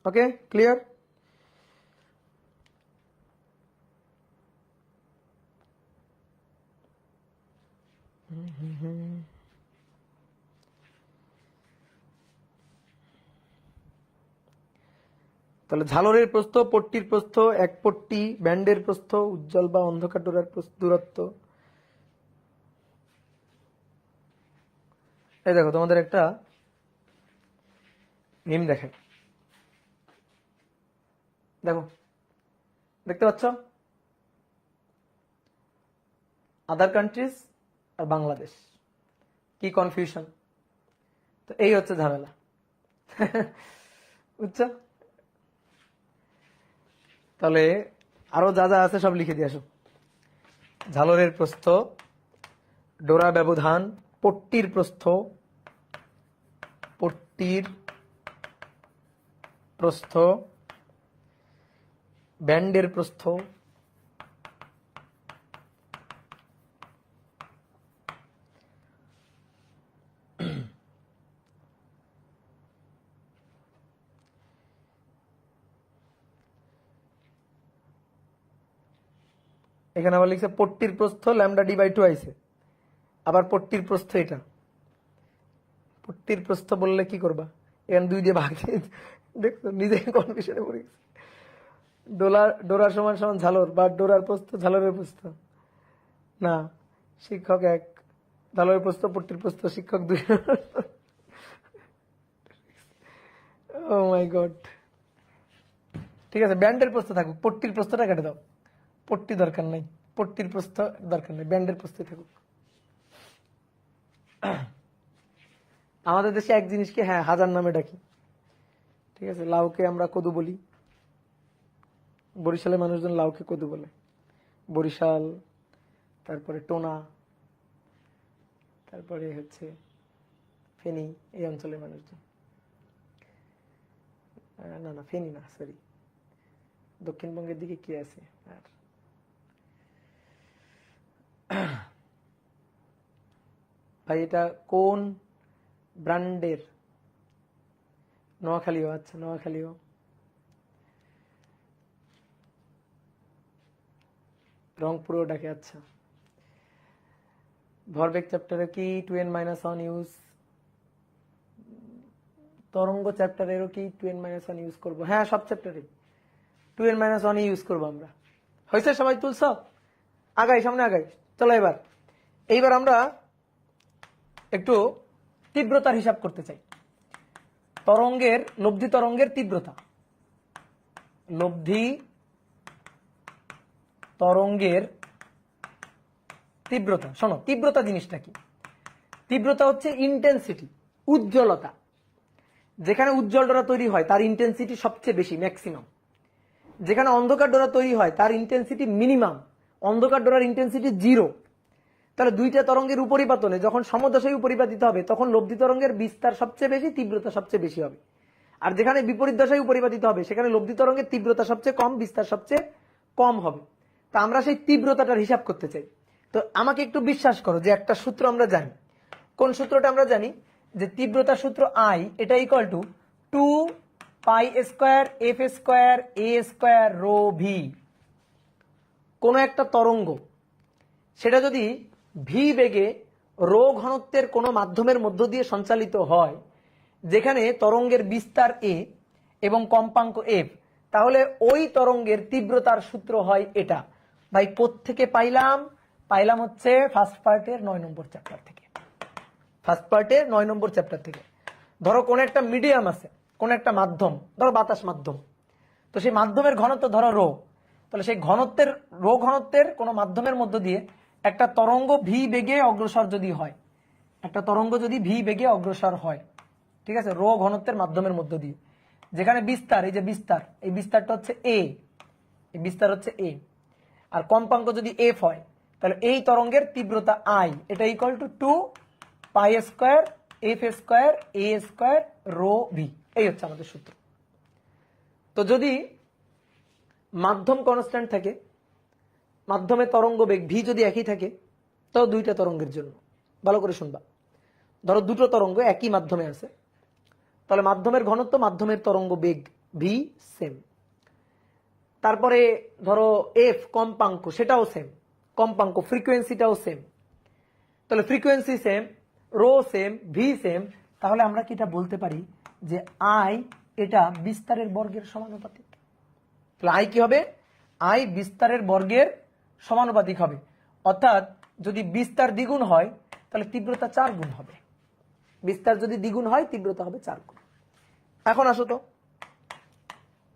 ওকে, ক্লিয়ার? তাহলে ঝালরের প্রস্থ, পট্টির প্রস্থ, এক পট্টি, ব্যান্ডের প্রস্থ, উজ্জ্বল বা অন্ধকার ডোরার দূরত্ব। এই দেখো তোমাদের একটা মিম দেখায়, দেখো দেখতে পাচ্ছ, আদার কান্ট্রিজ আর বাংলাদেশ, কি কনফিউশন। তো এই হচ্ছে ঝামেলা, বুঝছো? তাহলে আরো যা যা আছে সব লিখে দিয়ে আসো। ঝালরের প্রস্থ, ডোরা ব্যবধান, পট্টির প্রস্থ, পট্টির প্রস্থ, ব্যান্ডের প্রস্থ, এখানে আবার লিখছে পট্টির প্রস্থ ল্যামডা ডি বাই 2 আইছে, আবার পট্টির প্রস্থ এটা। পট্টির প্রস্থ বললে কি করবা, এখানে 2 দিয়ে ভাগ দিয়ে দেখছো, নিজে কনফিউশনে পড়ে গেছে। ডোরা সমান সমান ঝালর বা ডোরার প্রস্থ ঝালরের প্রস্থ, না শিক্ষক 1, ঝালরের প্রস্থ পট্টির প্রস্থ, শিক্ষক 2। ও মাই গড। ঠিক আছে, ব্যান্ডের প্রস্থ থাকুক, পট্টির প্রস্থটা কেটে দাও, পট্টি দরকার নাই, পট্টির প্রস্থ দরকার নেই, ব্যান্ডের প্রস্থ থাকুক। আমাদের দেশে এক জিনিসকে হ্যাঁ হাজার নামে ডাকি, ঠিক আছে, লাউকে আমরা কদু বলি, বরিশালের মানুষজন লাউকে কদু বলে, বরিশাল, তারপরে টোনা, তারপরে হচ্ছে ফেনী, এই অঞ্চলের মানুষজন, না না ফেনী না, সরি, দক্ষিণবঙ্গের দিকে কি আছে আর, ভাই এটা কোন ব্র্যান্ডের? নোয়াখালীও, আচ্ছা নোয়াখালীও। রংপুরও ডাকে, আচ্ছা। ভরবেগ চ্যাপ্টারে কি 2n-1 ইউজ, তরঙ্গ চ্যাপ্টারেরও কি 2n-1 ইউজ করবো? হ্যাঁ, সব চ্যাপ্টারে 2n-1 ইউজ করবো আমরা। হয়েছে, সবাই তুলছ, আগাই, সামনে আগাই, চলো। এইবার আমরা একটু তীব্রতার হিসাব করতে চাই। তরঙ্গের, লব্ধি তরঙ্গের তীব্রতা, লব্ধি তরঙ্গের তীব্রতা। শোনো, তীব্রতা জিনিসটা কি? তীব্রতা হচ্ছে ইন্টেন্সিটি, উজ্জ্বলতা। যেখানে উজ্জ্বল ডোরা তৈরি হয় তার ইন্টেন্সিটি সবচেয়ে বেশি, ম্যাক্সিমাম। যেখানে অন্ধকার ডোরা তৈরি হয় তার ইন্টেন্সিটি মিনিমাম, অন্ধকার ডোরার ইন্টেন্সিটি 0। তাহলে দুইটা তরঙ্গের উপরিপাতনে যখন সমদশায় উপরিপাতিত হবে তখন লব্ধি তরঙ্গের বিস্তার সবচেয়ে বেশি, তীব্রতা সবচেয়ে বেশি হবে। আর যেখানে বিপরীত দশায় উপরিপাতিত হবে সেখানে লব্ধি তরঙ্গের তীব্রতা সবচেয়ে কম, বিস্তার সবচেয়ে কম হবে। তা আমরা সেই তীব্রতাটার হিসাব করতে চাই। তো আমাকে একটু বিশ্বাস করো যে একটা সূত্র আমরা জানি। কোন সূত্রটা আমরা জানি? যে তীব্রতার সূত্র I, এটা ইকুয়াল টু 2π²f²a² ρ v। কোন একটা তরঙ্গ সেটা যদি ভি বেগে রো ঘনত্বের কোন মাধ্যমের মধ্য দিয়ে সঞ্চালিত হয়, যেখানে তরঙ্গের বিস্তার a এবং কম্পাঙ্ক f, তাহলে ওই তরঙ্গের তীব্রতার সূত্র হয় এটা। ভাই কোত্থেকে পাইলাম? পাইলাম হচ্ছে ফার্স্ট পার্টের 9 নম্বর চ্যাপ্টার থেকে। ফার্স্ট পার্টের 9 নম্বর চ্যাপ্টার থেকে। ধরো কোন একটা মিডিয়াম আছে, কোন একটা মাধ্যম, ধরো বাতাস মাধ্যম, তো সেই মাধ্যমের ঘনত্ব ধরো রো। তাহলে সেই ঘনত্বের, রো ঘনত্বের কোন মাধ্যমের মধ্য দিয়ে একটা তরঙ্গ ভি বেগে অগ্রসর যদি হয়, একটা তরঙ্গ যদি ভি বেগে অগ্রসর হয়, ঠিক আছে, রো ঘনত্বের মাধ্যমের মধ্য দিয়ে, যেখানে বিস্তার, এই যে বিস্তার, এই বিস্তারটা হচ্ছে এ, এই বিস্তার হচ্ছে এ, আর কম্পাঙ্ক যদি এফ হয়, তাহলে এই তরঙ্গের তীব্রতা আই, এটা ইকুয়াল টু 2π² ρ v। এই হচ্ছে আমাদের সূত্র। তো যদি মাধ্যম কনস্ট্যান্ট থাকে, মাধ্যমে তরঙ্গ বেগ ভি যদি একই থাকে, তাও দুইটা তরঙ্গের জন্য, ভালো করে শুনবা, ধরো দুটো তরঙ্গ একই মাধ্যমে আছে, তাহলে মাধ্যমের ঘনত্ব, মাধ্যমের তরঙ্গ বেগ ভি সেম। তারপরে ধরো এফ কম্পাঙ্ক, সেটাও সেম, কম্পাঙ্ক ফ্রিকোয়েন্সিটাও সেম। তাহলে frequency same, rho same, v same, তাহলে আমরা কি এটা বলতে পারি যে আই এটা বিস্তারের বর্গের সমানুপাতিক। তাহলে আই কি হবে? আই বিস্তারের বর্গের সমানুপাতিক হবে। অর্থাৎ যদি বিস্তার দ্বিগুণ হয় তাহলে তীব্রতা 4 গুণ হবে। বিস্তার যদি দ্বিগুণ হয় তীব্রতা হবে 4 গুণ। এখন আসো তো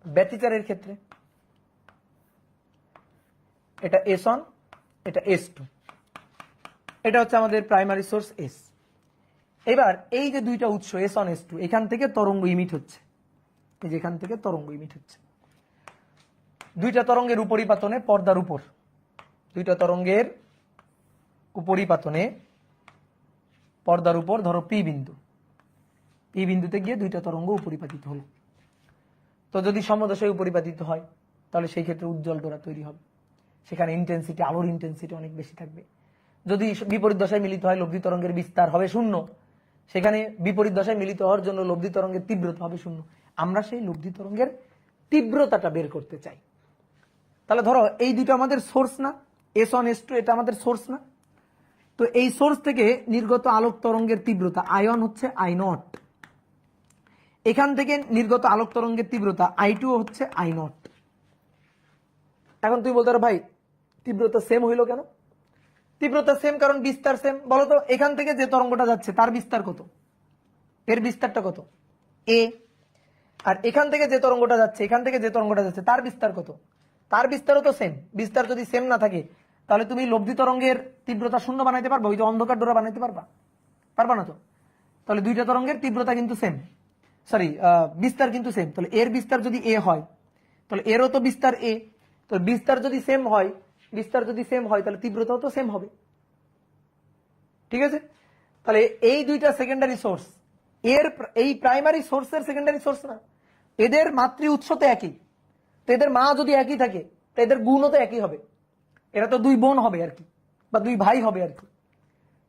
ব্যতিচারের ক্ষেত্রে, এটা S1, এটা S2, এটা হচ্ছে আমাদের প্রাইমারি সোর্স S। এবার এই যে দুইটা উৎস S1 S2, এখান থেকে তরঙ্গ ইমিট হচ্ছে, এই যে এখান থেকে তরঙ্গ ইমিট হচ্ছে। দুইটা তরঙ্গের উপরিপাতনে পর্দার উপর, দুইটা তরঙ্গের উপরিপাতনে পর্দার উপর ধরো পি বিন্দু, পি বিন্দুতে গিয়ে দুইটা তরঙ্গ উপরিপাতিত হলো। তো যদি সমদশায় উপরিপাতিত হয় তাহলে সেই ক্ষেত্রে উজ্জ্বল ডোরা তৈরি হবে। সেখানে ইন্টেন্সিটি, আলোর ইন্টেন্সিটি অনেক বেশি থাকবে। যদি বিপরীত দশায় মিলিত হয় লব্ধি তরঙ্গের বিস্তার হবে 0, সেখানে বিপরীত দশায় মিলিত হওয়ার জন্য লব্ধি তরঙ্গের তীব্রতা হবে 0। আমরা সেই লব্ধি তরঙ্গের তীব্রতাটা বের করতে চাই। তাহলে ধরো এই দুটো আমাদের সোর্স না, S1 S2, এটা আমাদের সোর্স না? তো এই সোর্স থেকে নির্গত আলোক তরঙ্গের তীব্রতা আয়ন হচ্ছে I0, এখান থেকে নির্গত আলোক তরঙ্গের তীব্রতা I2 হচ্ছে I0। এখন তুই বলতে পারো ভাই তীব্রতা সেম হইলো কেন? তীব্রতা সেম কারণ বিস্তার সেম। বলতো এখান থেকে যে তরঙ্গটা যাচ্ছে তার বিস্তার কত? এর বিস্তারটা কত? A। আর এখান থেকে যে তরঙ্গটা যাচ্ছে, এখান থেকে যে তরঙ্গটা যাচ্ছে তার বিস্তার কত? তার বিস্তারও তো সেম। বিস্তার যদি সেম না থাকে তাহলে তুমি লব্ধি তরঙ্গের তীব্রতা 0 বানাইতে পারবা? ওই যে অন্ধকার ডোরা বানাইতে পারবা? পারবা না তো। তাহলে দুইটা তরঙ্গের তীব্রতা কিন্তু সেম, সরি বিস্তার কিন্তু সেম। তাহলে এর বিস্তার যদি A হয় তাহলে এরও তো বিস্তার A। তো বিস্তার যদি সেম হয়, বিস্তার যদি সেম হয় তাহলে তীব্রতাও তো সেম হবে। ঠিক আছে? তাহলে এই দুইটা সেকেন্ডারি সোর্স, এর এই প্রাইমারি সোর্সের সেকেন্ডারি সোর্স না, এদের মাতৃ উৎস তো একই। তো এদের মা যদি একই থাকে তো এদের গুণও তো একই হবে। এরা তো দুই বোন হবে আর কি, বা দুই ভাই হবে আর কি,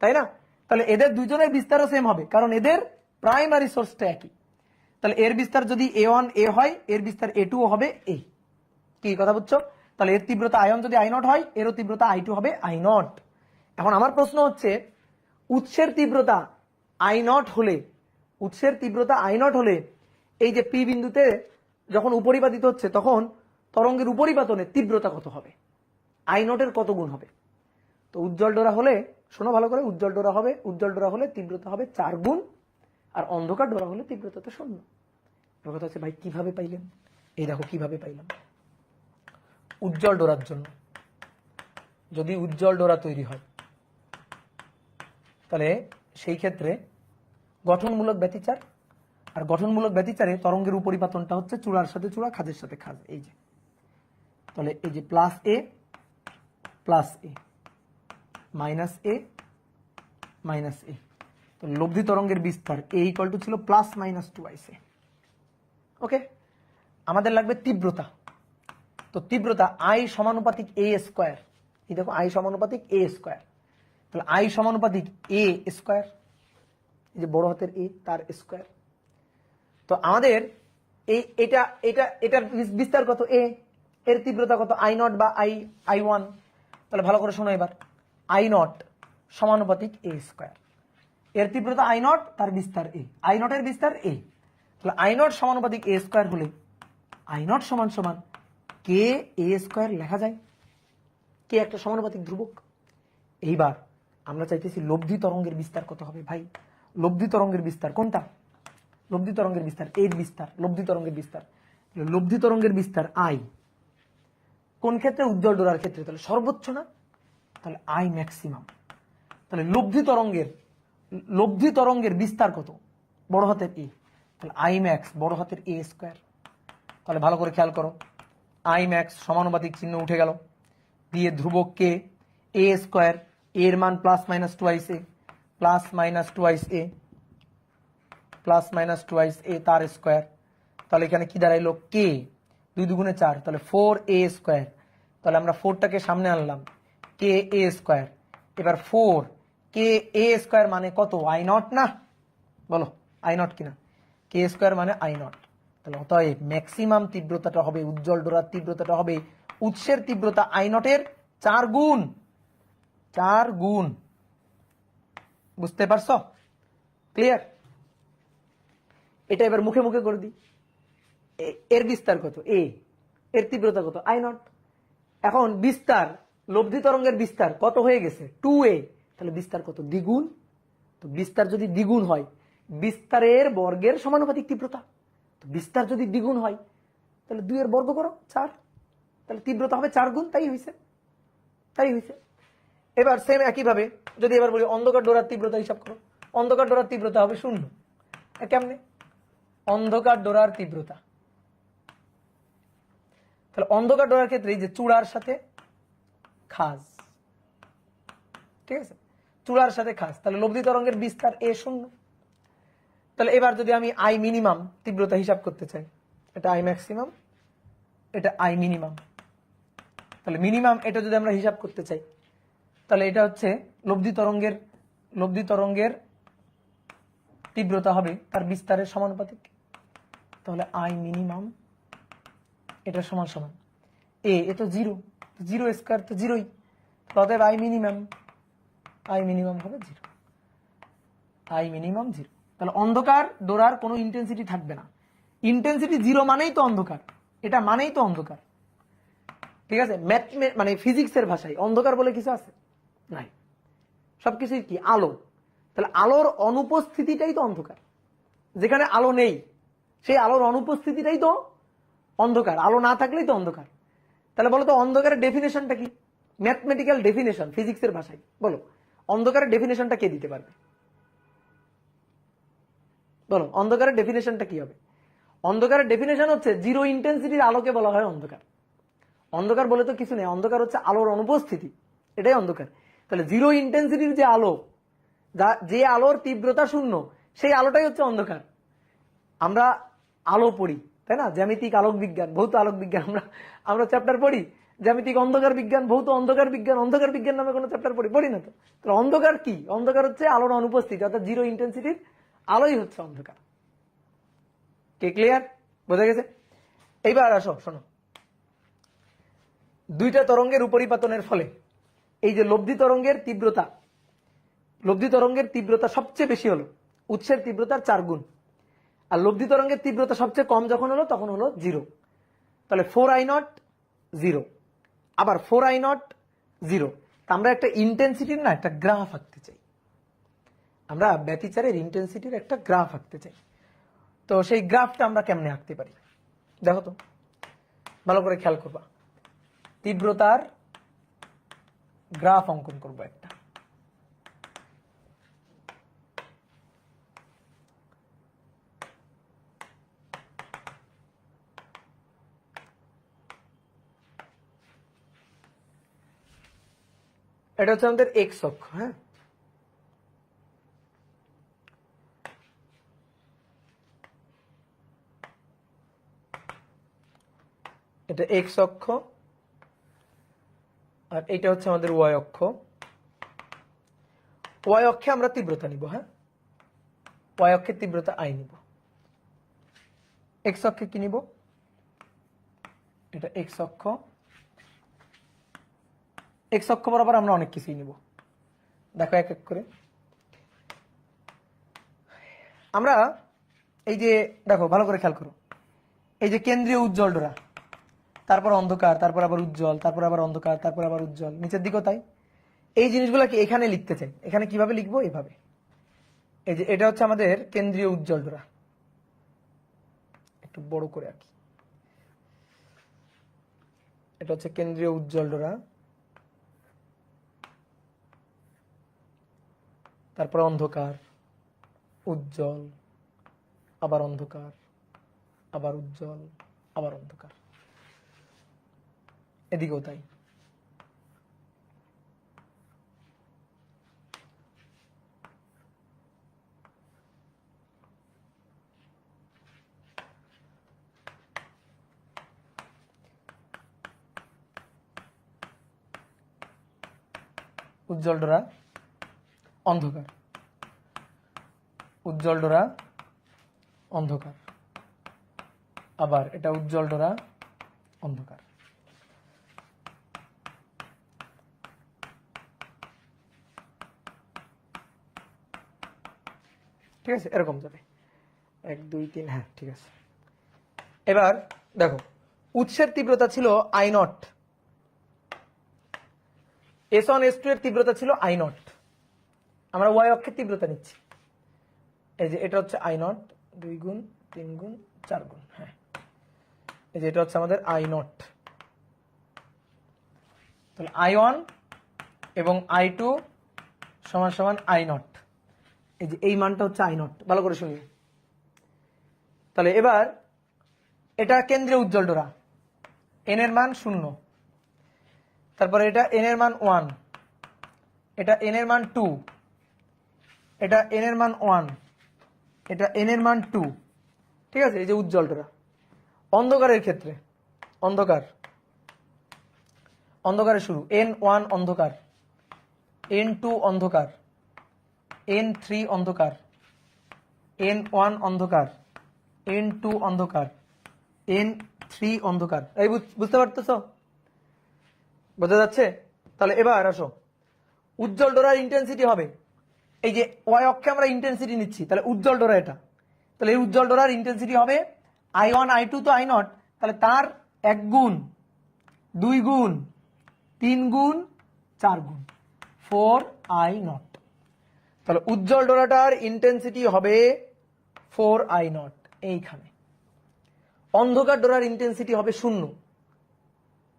তাই না? তাহলে এদের দুইজনের বিস্তারও সেম হবে কারণ এদের প্রাইমারি সোর্সটা একই। তাহলে এর বিস্তার যদি A1 A হয়, এর বিস্তার A2 হবে A। কি কথা বুঝছো? তাহলে এর তীব্রতা আয়ন যদি I0 হয়, এরও তীব্রতা I2 হবে I0। এখন আমার প্রশ্ন হচ্ছে উৎসের তীব্রতা I0 হলে, উৎসের তীব্রতা I0 হলে এই যে পি বিন্দুতে যখন উপরিপাতিত হচ্ছে তখন তরঙ্গের উপরিপাতনে তীব্রতা কত হবে? I0 এর কত গুণ হবে? তো উজ্জ্বল ডোরা হলে, শোনো ভালো করে, উজ্জ্বল ডোরা হবে, উজ্জ্বল ডোরা হলে তীব্রতা হবে 4 গুণ, আর অন্ধকার ডোরা হলে তীব্রতা তো 0। এবার কথা হচ্ছে ভাই কিভাবে পাইলেন? এই দেখো কিভাবে পাইলাম। উজ্জ্বল ডোরার জন্য যদি উজ্জ্বল ডোরা তৈরি হয় তাহলে সেই ক্ষেত্রে গঠনমূলক ব্যতিচার, আর গঠনমূলক ব্যতিচারে তরঙ্গের উপরিপাতনটা হচ্ছে চূড়ার সাথে চূড়া, খাঁজের সাথে খাঁজ। এই যে তাহলে এই যে plus A minus A minus A, তো লব্ধি তরঙ্গের বিস্তার A ইকুয়াল টু ছিল প্লাস মাইনাস 2A। ওকে, আমাদের লাগবে তীব্রতা। তো তীব্রতা I সমানুপাতিক A স্কয়ার। এই দেখো I সমানুপাতিক A স্কয়ার, তাহলে I সমানুপাতিক A স্কয়ার, এই যে বড় হাতের A তার স্কয়ার। তো আমাদের এই এটা এটা এটার বিস্তার কত? A, এর তীব্রতা কত? I0 বা I1। তাহলে ভালো করে শোনো এবার, I0 সমানুপাতিক A স্কয়ার, এর তীব্রতা I0, তার বিস্তার A, I0 এর বিস্তার A। তাহলে I0 সমানুপাতিক A স্কয়ার হলে I0 সমান সমান K A স্কয়ার লেখা যায়। কে একটা সমানুপাতিক ধ্রুবক। এইবার আমরা চাইতেছি লব্ধি তরঙ্গের বিস্তার কত হবে? ভাই লব্ধি তরঙ্গের বিস্তার কোনটা? লব্ধি তরঙ্গের বিস্তার, এর বিস্তার, লব্ধি তরঙ্গের বিস্তার। লব্ধি তরঙ্গের বিস্তার I কোন ক্ষেত্রে? উজ্জ্বল ডোরার ক্ষেত্রে। তাহলে সর্বোচ্চ না, তাহলে I ম্যাক্সিমাম। তাহলে লব্ধি তরঙ্গের বিস্তার কত? বড় হাতের A, তাহলে I ম্যাক্স বড় হাতের A স্কয়ার। তাহলে ভালো করে খেয়াল করো, I ম্যাক্স সমানুপাতিক চিহ্ন উঠে গেল, দিয়ে ধ্রুবক কে A স্কয়ার, এর মান plus minus 2A, plus minus 2A, plus minus 2A তার স্কয়ার। তাহলে এখানে কি দাঁড়াইলো? K 2 দুগুণে 4, তাহলে 4A স্কয়ার। তাহলে আমরা 4টাকে সামনে আনলাম, KA স্কয়ার। এবার 4KA স্কয়ার মানে কত? I0 না? বলো I0 কিনা? K স্কয়ার মানে I0। তাহলে অতএব ম্যাক্সিমাম তীব্রতাটা হবে, উজ্জ্বল ডোরার তীব্রতাটা হবে উৎসের তীব্রতা I0 এর 4 গুণ। 4 গুণ। বুঝতে পারছো? ক্লিয়ার? এটা এবার মুখে মুখে করে দিই। এর বিস্তার কত এ, এর তীব্রতা কত আই নট। এখন বিস্তার, লব্ধি তরঙ্গের বিস্তার কত হয়ে গেছে 2a, তাহলে বিস্তার কত দ্বিগুণ। তো বিস্তার যদি দ্বিগুণ হয়, বিস্তারের বর্গের সমানুপাতিক তীব্রতা, তো বিস্তার যদি দ্বিগুণ হয় তাহলে 2 এর বর্গ করো 4, তাহলে তীব্রতা হবে 4 গুণ। তাই হয়েছে, তাই হয়েছে। এবার সেম একইভাবে যদি এবার বলি অন্ধকার ডোরার তীব্রতা হিসাব করো, অন্ধকার ডোরার তীব্রতা হবে 0। কেমনে? অন্ধকার ডোরার তীব্রতা, তাহলে অন্ধকার ডোরার ক্ষেত্রে এই যে চূড়ার সাথে খাজ, ঠিক আছে, চূড়ার সাথে খাজ, তাহলে লব্ধি তরঙ্গের বিস্তার এ 0। তাহলে এবার যদি আমি আই মিনিমাম তীব্রতা হিসাব করতে চাই, এটা আই ম্যাক্সিমাম, এটা আই মিনিমাম, তাহলে মিনিমাম এটা যদি আমরা হিসাব করতে চাই, তাহলে এটা হচ্ছে লব্ধি তরঙ্গের তীব্রতা হবে তার বিস্তারের সমানুপাতিক। তাহলে আই মিনিমাম এটা সমান সমান এ তো 0, 0 স্কয়ার তো 0ই, অতএব আই মিনিমাম হবে 0, আই মিনিমাম 0। তাহলে অন্ধকার ডোরার কোনো ইন্টেন্সিটি থাকবে না। ইন্টেন্সিটি 0 মানেই তো অন্ধকার, এটা মানেই তো অন্ধকার, ঠিক আছে। মানে ফিজিক্সের ভাষায় অন্ধকার বলে কিছু আছে নাই, সবকিছুই কি আলো। তাহলে আলোর অনুপস্থিতিটাই তো অন্ধকার, যেখানে আলো নেই সেই আলোর অনুপস্থিতিটাই তো অন্ধকার, আলো না থাকলেই তো অন্ধকার। তাহলে বলো তো অন্ধকারের ডেফিনেশনটা কি, ম্যাথমেটিক্যাল ডেফিনেশন ফিজিক্সের ভাষায় বলো, অন্ধকারের ডেফিনেশনটা কে দিতে পারবে? বলো অন্ধকারের ডেফিনেশনটা কি হবে? অন্ধকারের ডেফিনেশন হচ্ছে 0 ইন্টেন্সিটির আলোকে বলা হয় অন্ধকার। অন্ধকার বলে তো কিছু নেই, অন্ধকার হচ্ছে আলোর অনুপস্থিতি, এটাই অন্ধকার। তাহলে 0 ইন্টেন্সিটির যে আলো, যে আলোর তীব্রতা 0, সেই আলোটাই হচ্ছে অন্ধকার। আমরা আলো পড়ি তাই না, জ্যামিতিক আলোক বিজ্ঞান, ভৌত আলোক বিজ্ঞান, আমরা চ্যাপ্টার পড়ি, জ্যামিতিক অন্ধকার বিজ্ঞান, ভৌত অন্ধকার বিজ্ঞান, অন্ধকার বিজ্ঞান নামে কোনো চ্যাপ্টার পড়ি না তো। তাহলে অন্ধকার কি? অন্ধকার হচ্ছে আলোর অনুপস্থিতি, অর্থাৎ 0 ইন্টেন্সিটির আলোই হচ্ছে অন্ধকার। কে ক্লিয়ার? বোঝা গেছে? এইবার আসো শোনো, দুইটা তরঙ্গের উপরিপাতনের ফলে এই যে লব্ধি তরঙ্গের তীব্রতা সবচেয়ে বেশি হলো উৎসের তীব্রতার 4 গুণ, আর লব্ধি তরঙ্গের তীব্রতা সবচেয়ে কম যখন হলো তখন হলো 0। তাহলে 4i0 0, আবার 4i0 0। আমরা একটা ইন্টেন্সিটির না একটা গ্রাফ আঁকতে চাই, আমরা ব্যতিচারের ইন্টেন্সিটির একটা গ্রাফ আঁকতে চাই। তো সেই গ্রাফটা আমরা কেমনে আঁকতে পারি দেখো তো, ভালো করে খেয়াল করবা। তীব্রতার গ্রাফ অঙ্কন করবো একটা, এটা হচ্ছে আমাদের এক্স অক্ষ। হ্যাঁ, এটা এক্স অক্ষ, আর এটা হচ্ছে আমাদের ওয়াই অক্ষ। ওয়াই অক্ষে আমরা তীব্রতা নিব, হ্যাঁ, ওয়াই অক্ষের তীব্রতা আই নিব। এক্স অক্ষে কি নিব? এটা এক্স অক্ষ, এক্স অক্ষ বরাবর আমরা অনেক কিছুই নিব। দেখো এক এক করে আমরা এই যে দেখো ভালো করে খেয়াল করো, এই যে কেন্দ্রীয় উজ্জ্বল ডোরা, তারপর অন্ধকার, তারপর আবার উজ্জ্বল, তারপর আবার অন্ধকার, তারপর আবার উজ্জ্বল, নিচের দিকেও তাই। এই জিনিসগুলো কি এখানে লিখতে চাই, এখানে কিভাবে লিখবো? এভাবে। এই যে এটা হচ্ছে আমাদের কেন্দ্রীয় উজ্জ্বল ডোরা, একটু বড় করে আঁকি। এটা হচ্ছে কেন্দ্রীয় উজ্জ্বল ডোরা, তারপর অন্ধকার, উজ্জ্বল, আবার অন্ধকার, আবার উজ্জ্বল, আবার অন্ধকার, এদিকেও তাই। উজ্জ্বল ডোরা, অন্ধকার, উজ্জ্বল ডোরা, অন্ধকার, আবার এটা উজ্জ্বল ডোরা, অন্ধকার। ঠিক আছে, এরকম যাবে 1 2 3, হ্যাঁ ঠিক আছে। এবার দেখো উৎসের তীব্রতা ছিল আই নট, S1 S2 এর তীব্রতা ছিল আই নট, আমরা ওয়াই অক্ষের তীব্রতা নিচ্ছি। এই যে এটা হচ্ছে আই নট, 2 গুণ 3 গুণ 4 গুণ, হ্যাঁ এই যে এটা হচ্ছে আমাদের আই নট। তাহলে I1 এবং I2 সমান সমান আই নট, এই যে এই মানটা হচ্ছে আই নট, ভালো করে শুনি। তাহলে এবার এটা কেন্দ্রীয় উজ্জ্বল ডোরা, এন এর মান 0, তারপরে এটা এন এর মান 1, এটা এন এর মান 2, এটা এন এর মান 1, এটা এন এর মান 2, ঠিক আছে। এই যে উজ্জ্বল ডোরা। অন্ধকারের ক্ষেত্রে অন্ধকারের শুরু N1 অন্ধকার, N2 অন্ধকার, N3 অন্ধকার, N1 অন্ধকার, N2 অন্ধকার, N3 অন্ধকার। এই বুঝতে পারতেছ, বোঝা যাচ্ছে? তাহলে এবার আসো, উজ্জ্বল ডোরার ইন্টেন্সিটি হবে, এই যে ওয়াই অক্ষে আমরা ইন্টেন্সিটি নিচ্ছি, তাহলে উজ্জ্বল ডোরা এটা, তাহলে এই উজ্জ্বল ডোরার ইন্টেন্সিটি হবে I1 I2 তো আই নট, তাহলে তার 1 গুণ 2 গুণ 3 গুণ 4 গুণ 4 আই নট। তাহলে উজ্জ্বল ডোরাটার ইন্টেন্সিটি হবে 4 আই নট এইখানে। অন্ধকার ডোরার ইন্টেন্সিটি হবে 0,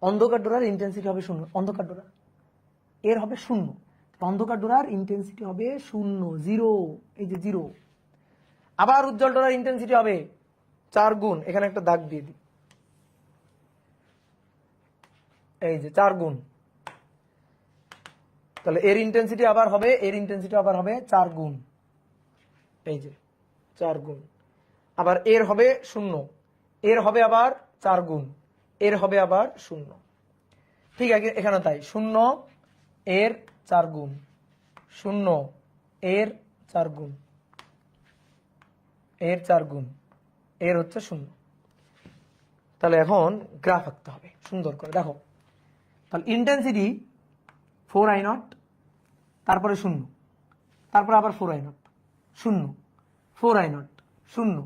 অন্ধকার ডোরার ইন্টেন্সিটি হবে 0, অন্ধকার ডোরা এর হবে 0, অন্ধকার ডোরার ইন্টেন্সিটি হবে 0, 0, এই যে 0। আবার উজ্জ্বল ডোরার ইন্টেন্সিটি হবে 4 গুণ, এখানে একটা দাগ দিয়ে দিই, এই যে 4 গুণ, তাহলে এর ইন্টেন্সিটি আবার হবে, এর ইন্টেন্সিটি আবার হবে 4 গুণ, এই যে 4 গুণ। আবার এর হবে 0, এর হবে আবার 4 গুণ, এর হবে আবার 0, ঠিক আছে এখানে তাই 0 এর 4 গুণ, 0 এর 4 গুণ, এর 4 গুণ, এর হচ্ছে 0। তাহলে এখন গ্রাফ আঁকতে হবে সুন্দর করে, দেখো তাহলে ইন্টেন্সিটি 4 আই নট, তারপরে 0, তারপরে আবার 4 আই নট, 0, 4 আই নট, 0,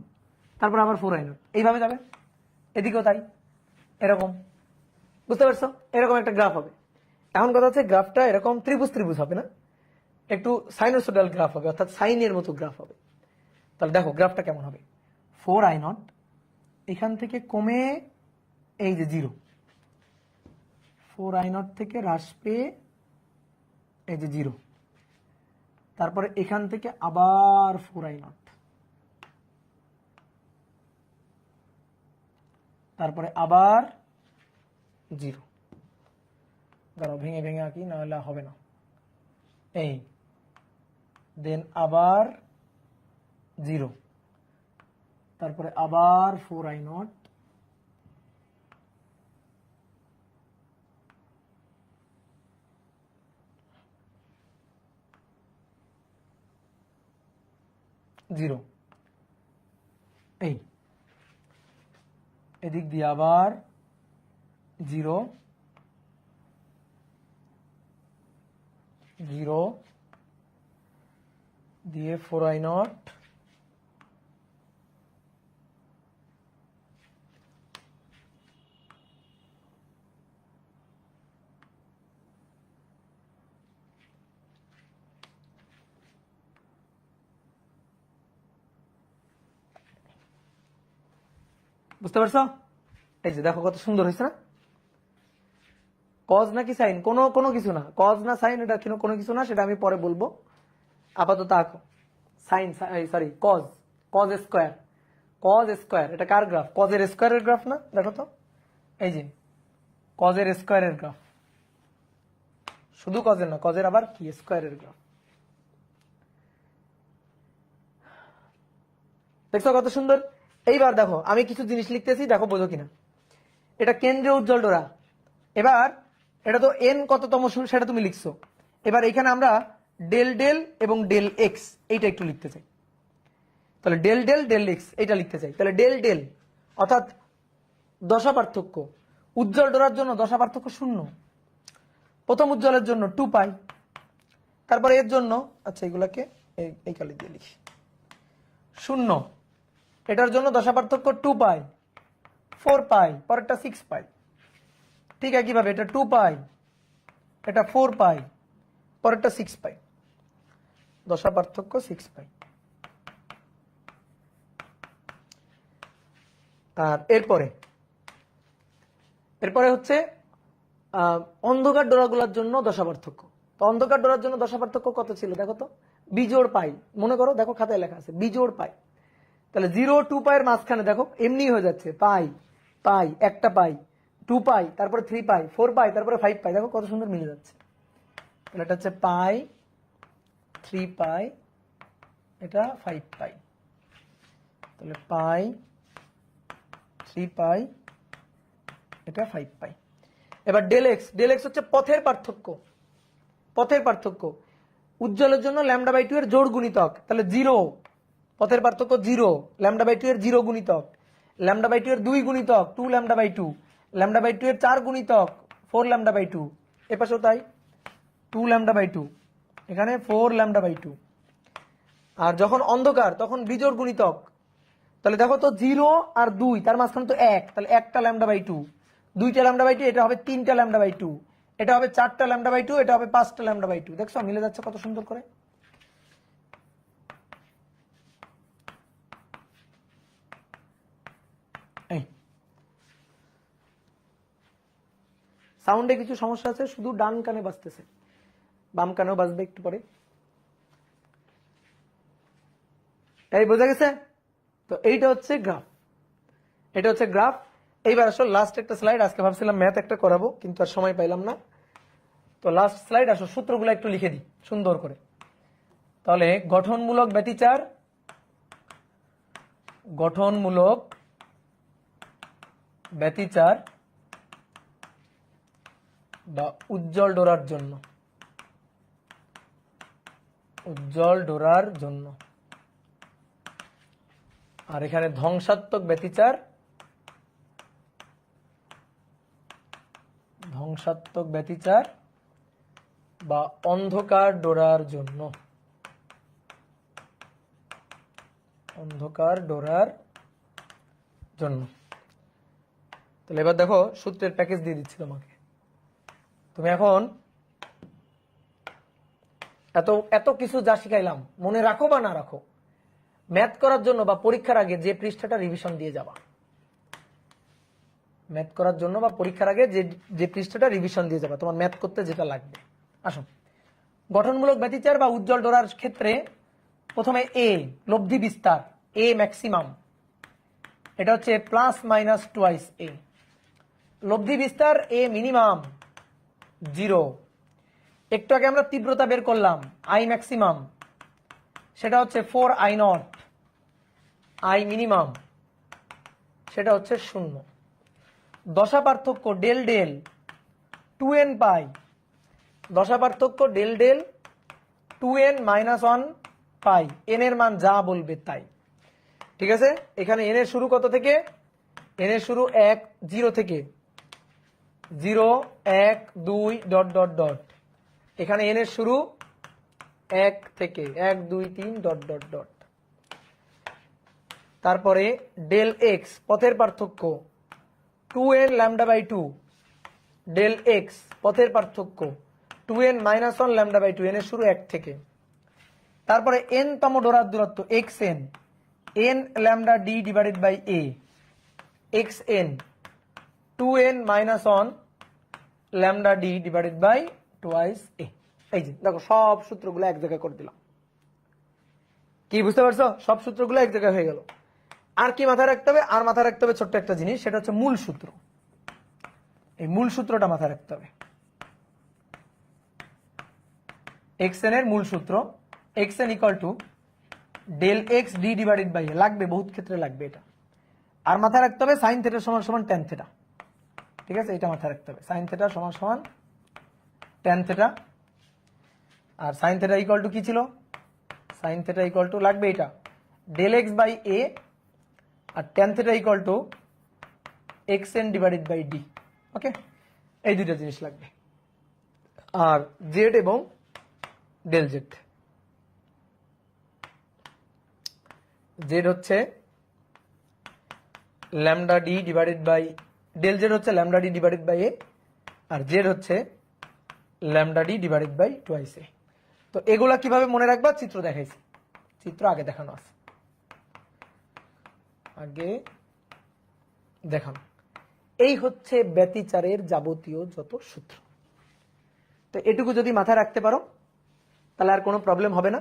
তারপর আবার 4 আই নট, এইভাবে যাবে, এদিকেও তাই, এরকম, বুঝতে পারছো? এরকম একটা গ্রাফ হবে। এখন কথা হচ্ছে গ্রাফটা এরকম ত্রিভুজ ত্রিভুজ হবে না, একটু সাইনোসোডাল গ্রাফ হবে, অর্থাৎ সাইনের মতো গ্রাফ হবে। তাহলে দেখো গ্রাফটা কেমন হবে, 4 আই নট এখান থেকে কমে এই যে 0, 4 আই নট থেকে হ্রাস পেয়ে এই যে 0, তারপরে এখান থেকে আবার 4 আই নট, তারপরে আবার 0, দাঁড়াও ভেঙে ভেঙে আঁকি নাহলে হবে না, এই দেন আবার 0, তারপরে আবার 4 আই নট, জিরো, এই এদিক দিয়ে আবার 0, 0 দিয়ে 4 আই নট, বুঝতে পারছো? এই যে দেখো কত সুন্দর হয়েছে না, কজ নাকি সাইন, কোনো কিছু না, কজ না সাইন, এটা কোনো কিছু না, সেটা আমি পরে বলবো, আপাতত আঁকো sine, sorry cos, cos square, cos square, এটা কার গ্রাফ? কজের স্কোয়ারের গ্রাফ না, দেখো তো এই যে কজের স্কোয়ারের গ্রাফ, শুধু কজের না, কজের আবার কি স্কোয়ারের গ্রাফ, দেখছো কত সুন্দর। এইবার দেখো আমি কিছু জিনিস লিখতেছি, দেখো বোঝো কিনা। এটা কেন্দ্রীয় উজ্জ্বল ডোরা, এবার এটা তো এন কততম সেটা তুমি লিখছো, এবার এখানে আমরা ডেল ডেল এবং ডেল এক্স এইটা একটু লিখতে চাই, তাহলে ডেল ডেল ডেল এক্স এইটা লিখতে চাই। তাহলে ডেল ডেল অর্থাৎ দশা পার্থক্য, উজ্জ্বল ডোরার জন্য দশা পার্থক্য 0, প্রথম উজ্জ্বলের জন্য 2 পাই, তারপরে এর জন্য, আচ্ছা এগুলাকে এই কালি দিয়ে লিখি, 0, এটার জন্য দশা পার্থক্য 2 পাই, 4 পাই, পরেরটা 6 পাই। ঠিক একইভাবে এটা 2 পাই, এটা 4 পাই, পরেরটা 6 পাই। দশা পার্থক্য 6 পাই। আর এরপরে হচ্ছে অন্ধকার ডোরাগুলোর জন্য দশা পার্থক্য। তো অন্ধকার ডোরার জন্য দশা পার্থক্য কত ছিল দেখো তো, বিজোড় পাই। মনে করো, দেখো খাতায় লেখা আছে বিজোড় পাই। তাহলে 0 2 পাইয়ের মাঝখানে দেখো এমনি হয়ে যাচ্ছে পাই পাই, একটা পাই, 2 পাই, তারপরে 3 পাই, 4 পাই, তারপরে 5 পাই। দেখো কত সুন্দর মিলে যাচ্ছে। তাহলে এটা হচ্ছে পাই, 3 পাই, এটা 5 পাই। তাহলে পাই, 3 পাই, এটা 5 পাই। এবার ডেল এক্স হচ্ছে পথের পার্থক্য। পথের পার্থক্য উজ্জ্বলের জন্য λ/2 এর জোড় গুণিতক। তাহলে 0, পথের পার্থক্য 0, λ/2 এর 0 গুণিতক, λ/2 এর 2 গুণিতক 2 λ/2, λ/2 এর 4 গুণিতক 4 λ/2, এ পাশেও তাই 2 λ/2, এখানে 4 λ/2। আর যখন অন্ধকার তখন বিজোড় গুণিতক। তাহলে দেখো তো 0 আর 2, তার মাঝখানে তো 1, তাহলে একটা λ/2, 2টা λ/2, এটা হবে 3টা λ/2, এটা হবে 4টা λ/2, এটা হবে 5টা λ/2। দেখছো মিলে যাচ্ছে কত সুন্দর করে। এই সাউন্ডে কিছু সমস্যা আছে, শুধু ডান কানে বাজতেছে, বাম কানেও বাজবে একটু পরে। এই বোঝা গেছে? তো এইটা হচ্ছে গ্রাফ, এটা হচ্ছে গ্রাফ। এইবার আসলে লাস্ট একটা স্লাইড, আজকে ভাবছিলাম ম্যাথ একটা করাবো কিন্তু আর সময় পাইলাম না। তো লাস্ট স্লাইড আসো, সূত্রগুলো একটু লিখে দিই সুন্দর করে। তাহলে গঠনমূলক ব্যতিচার, গঠনমূলক ব্যতিচার বা উজ্জ্বল ডোরার জন্য, উজ্জ্বল ডোরার জন্য। আর এখানে ধ্বংসাত্মক ব্যতিচার, ধ্বংসাত্মক ব্যতিচার বা অন্ধকার ডোরার জন্য, অন্ধকার ডোরার জন্য। তাহলে এবার দেখো সূত্রের প্যাকেজ দিয়ে দিচ্ছি তোমাকে। তুমি এখন এত কিছু যা শিখাইলাম মনে রাখো বা না রাখো, ম্যাথ করার জন্য বা পরীক্ষার আগে যে পৃষ্ঠাটা রিভিশন দিয়ে যাবা, ম্যাথ করার জন্য বা পরীক্ষার আগে যে পৃষ্ঠাটা রিভিশন দিয়ে যাবা তোমার ম্যাথ করতে যেটা লাগবে। আসো, গঠনমূলক ব্যতিচার বা উজ্জ্বল ডোরার ক্ষেত্রে প্রথমে এ লব্ধি বিস্তার, এ ম্যাক্সিমাম, এটা হচ্ছে প্লাস মাইনাস টুয়াইস এ। লব্ধি বিস্তার এ মিনিমাম 0। একটু আগে আমরা তীব্রতা বের করলাম, আই ম্যাক্সিমাম, সেটা হচ্ছে 4I0, আই মিনিমাম সেটা হচ্ছে 0। দশা পার্থক্য ডেল ডেল 2n পাই, দশা পার্থক্য ডেল ডেল 2n - 1 পাই, n এর মান যা বলবে তাই। ঠিক আছে, এখানে n এর শুরু কত থেকে, n এর শুরু 1 0 থেকে, 0 1 2 ডট ডট ডট। এখানে n এর শুরু 1 থেকে 1 2 3 ডট ডট ডট। তারপরে ডেল এক্স পথের পার্থক্য 2n λ/2, ডেল এক্স পথের পার্থক্য 2n - 1 λ/2, n এর শুরু 1 থেকে। তারপরে n তম ডোরার দূরত্ব xn, n λd divided by a, xn 2n - 1 λd divided by twice a। এই যে দেখো সব সূত্রগুলো এক জায়গায় করে দিলাম। কি বুঝতে পারছো? সব সূত্রগুলো এক জায়গায় হয়ে গেল। আর কি মাথায় রাখতে হবে? আর মাথায় রাখতে হবে ছোট্ট একটা জিনিস, সেটা হচ্ছে মূল সূত্র। এই মূল সূত্রটা মাথায় রাখতে হবে। xn এর মূল সূত্র xn equal to del x d divided by a, লাগবে বহুত ক্ষেত্রে লাগবে এটা। আর মাথায় রাখতে হবে সাইন থিটা সমান সমান ট্যান থিটা। ঠিক আছে, এটা মাথায় রাখতে হবে, সাইন থিটা সমান সমান tan theta. R sine theta equal to কি ছিল? সাইন থিটা ইকুয়াল টু লাগবে এটা ডেল এক্স বাই এ, আর tan theta equal to xn divided by D. ওকে, এই দুইটা জিনিস লাগবে। আর জেড এবং ডেল জেড, জেড হচ্ছে lambda d divided by del Z হচ্ছে lambda d divided by a, R Z হচ্ছে lambda d divided by twice এ। তো এগুলা কিভাবে মনে রাখবা, চিত্র দেখাইছি, চিত্র আগে দেখানো আছে, আগে দেখানো। এই হচ্ছে ব্যতিচারের যাবতীয় যত সূত্র। তো এটুকু যদি মাথায় রাখতে পারো তাহলে আর কোনো প্রবলেম হবে না।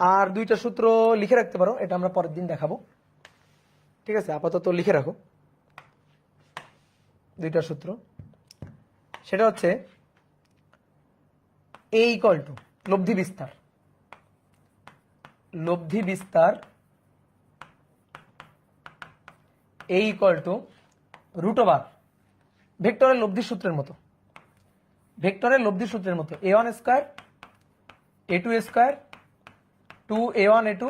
আর দুইটা সূত্র লিখে রাখতে পারো, এটা আমরা পরের দিন দেখাবো, ঠিক আছে? আপাতত লিখে রাখো দুইটা সূত্র। সেটা হচ্ছে এ ইকুয়াল টু লব্ধি বিস্তার, লব্ধি বিস্তার এ ইকুয়াল টু রুট ওভার ভেক্টরের লব্ধি সূত্রের মতো, ভেক্টরের লব্ধি সূত্রের মতো a1 square a2 square 2a1 a2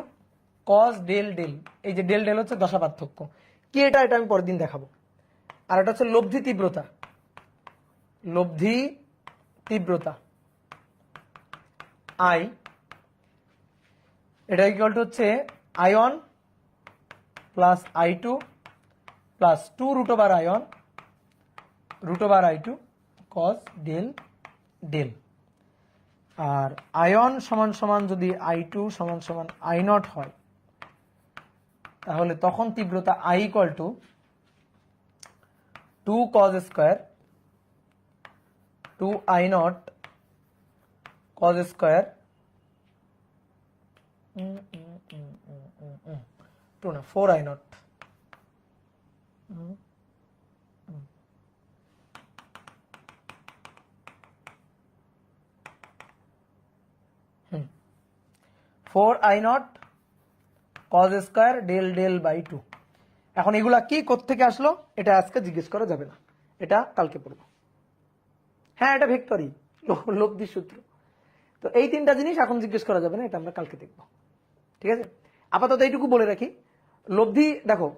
cos del del. এই যে ডেল ডেল হচ্ছে দশা পার্থক্য, কি এটা আমি পরের দিন দেখাবো। আর এটা হচ্ছে লব্ধি তীব্রতা, লব্ধি তীব্রতা আই, এটা ইকুয়াল টু হচ্ছে i1 plus i2 plus 2 root over i1 root over i2 cos del del. আর i1 সমান সমান যদি i2 সমান সমান i0 হয়, তাহলে তখন তীব্রতা i equal to 2 cos square 2 i0 cos square 2 না 4 i0 4i0 cos square del del by 2। এখন এগুলা কি কোত্থেকে আসলো এটা আজকে জিজ্ঞেস করা যাবে না, এটা কালকে পড়বো। হ্যাঁ, এটা ভেক্টরই, লব্ধি সূত্র। তো এই তিনটা জিনিস এখন জিজ্ঞেস করা যাবে না, এটা আমরা কালকে দেখব, ঠিক আছে? আপাতত এইটুকু বলে রাখি, লব্ধি দেখো,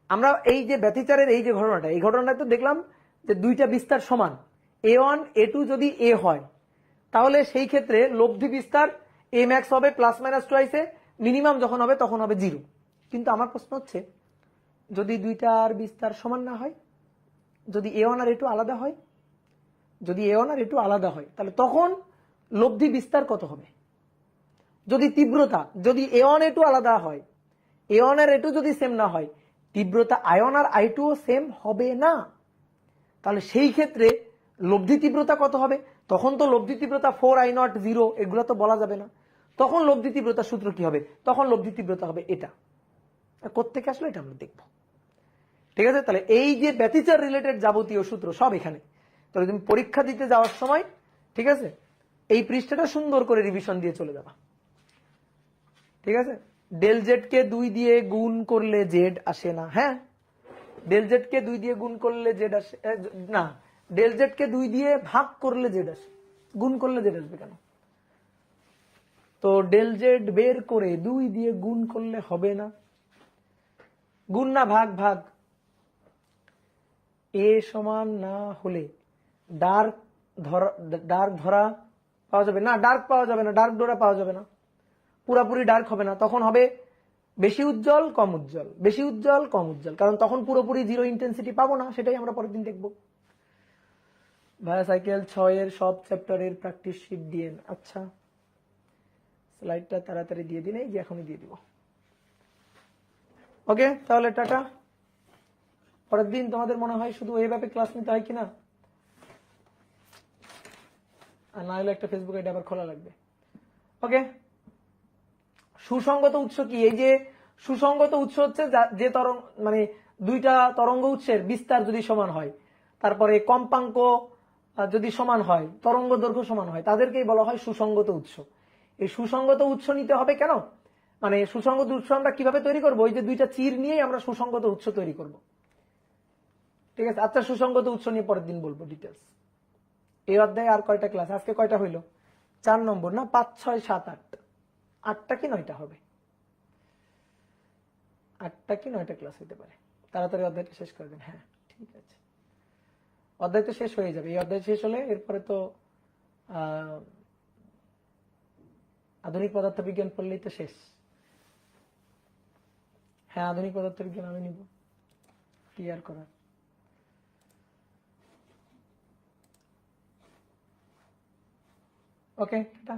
আমরা এই যে ব্যতিচারের এই যে ঘটনাটা, এই ঘটনাটা তো দেখলাম যে দুইটা বিস্তার সমান, a1 a2 যদি a হয়, তাহলে সেই ক্ষেত্রে লব্ধি বিস্তার a ম্যাক্স হবে প্লাস মাইনাস টুয়াইস এ, মিনিমাম যখন হবে তখন হবে 0। কিন্তু আমার প্রশ্ন হচ্ছে, যদি দুইটার বিস্তার সমান না হয়, যদি a1 আর a2 আলাদা হয়, যদি a1 আর a2 আলাদা হয়, তাহলে তখন লব্ধি বিস্তার কত হবে? যদি তীব্রতা, যদি a1 a2 আলাদা হয়, a1 আর a2 যদি সেম না হয়, তীব্রতা i1 আর i2 সেম হবে না। তাহলে সেই ক্ষেত্রে লব্ধি তীব্রতা কত হবে? তখন তো লব্ধি তীব্রতা 4i0 0 এগুলো তো বলা যাবে না। তখন লব্ধি তীব্রতার সূত্র কি হবে? তখন লব্ধি তীব্রতা হবে এটা। কোত্থেকে আসলো এটা আমরা দেখব, ঠিক আছে? তাহলে এই যে ব্যতিচার রিলেটেড যাবতীয় সূত্র সব এখানে। তাহলে তুমি পরীক্ষা দিতে যাওয়ার সময়, ঠিক আছে, এই পৃষ্ঠাটা সুন্দর করে রিভিশন দিয়ে চলে যাবা, ঠিক আছে? ডেল জেড কে 2 দিয়ে গুণ করলে জেড আসে না। হ্যাঁ, ডেল জেড কে 2 দিয়ে গুণ করলে জেড আসে না, ডেল জেড কে 2 দিয়ে ভাগ করলে জেড আসে, গুণ করলে জেড আসবে কেন? তো ডেল জেড বের করে 2 দিয়ে গুণ করলে হবে না, গুণ না ভাগ ভাগ। এ সমান না হলে ডার্ক ধরা পাওয়া যাবে না, ডার্ক পাওয়া যাবে না, ডার্ক ডোরা পাওয়া যাবে না, পুরোপুরি ডার্ক হবে না, তখন হবে বেশি উজ্জ্বল কম উজ্জ্বল, বেশি উজ্জ্বল কম উজ্জ্বল, কারণ তখন পুরোপুরি 0 ইন্টেন্সিটি পাবো না। সেটাই আমরা পরের দিন দেখবো। ভায়া সাইকেল 6 এর সব চ্যাপ্টারের প্র্যাকটিস শিট দিয়ে। আচ্ছা, স্লাইডটা তাড়াতাড়ি দিয়ে দিন, এই যে এখনই দিয়ে দিব। ওকে, তাহলে টাটা। পরের দিন তোমাদের মনে হয় শুধু এইভাবে ক্লাস নিতে হয় কিনা, আর না হলে একটা ফেসবুক আইডি আবার খোলা লাগবে। ওকে, সুসংগত উৎস কি? এই যে সুসংগত উৎস হচ্ছে যে তরঙ্গ, মানে দুইটা তরঙ্গ উৎসের বিস্তার যদি সমান হয়, তারপরে কম্পাঙ্ক যদি সমান হয়, তরঙ্গ দৈর্ঘ্য সমান হয়, তাদেরকেই বলা হয় সুসংগত উৎস। এই সুসংগত উৎস নিতে হবে কেন? মানে সুসংগত উৎস আমরা কিভাবে তৈরি করব? ওই যে দুইটা চির নিয়েই আমরা সুসংগত উৎস তৈরি করব, ঠিক আছে? আচ্ছা, সুসংগত উৎস নিয়ে পরের দিন বলবো ডিটেলস। এই অধ্যায়ে আর কয়টা ক্লাস? আজকে কয়টা হইলো? 4 নম্বর না? 5 6 7 8, 8টা কি 9টা হবে? 8টা কি 9টা ক্লাস হতে পারে। তাড়াতাড়ি অধ্যায়টা শেষ করে দেন। হ্যাঁ, ঠিক আছে, অধ্যায় তো শেষ হয়ে যাবে। এই অধ্যায় শেষ হলে এরপরে তো আধুনিক পদার্থবিজ্ঞান পড়লেই তো শেষ। হ্যাঁ, আধুনিক পদার্থবিজ্ঞান আমি নিব। ক্লিয়ার করার। ওকে, টাটা।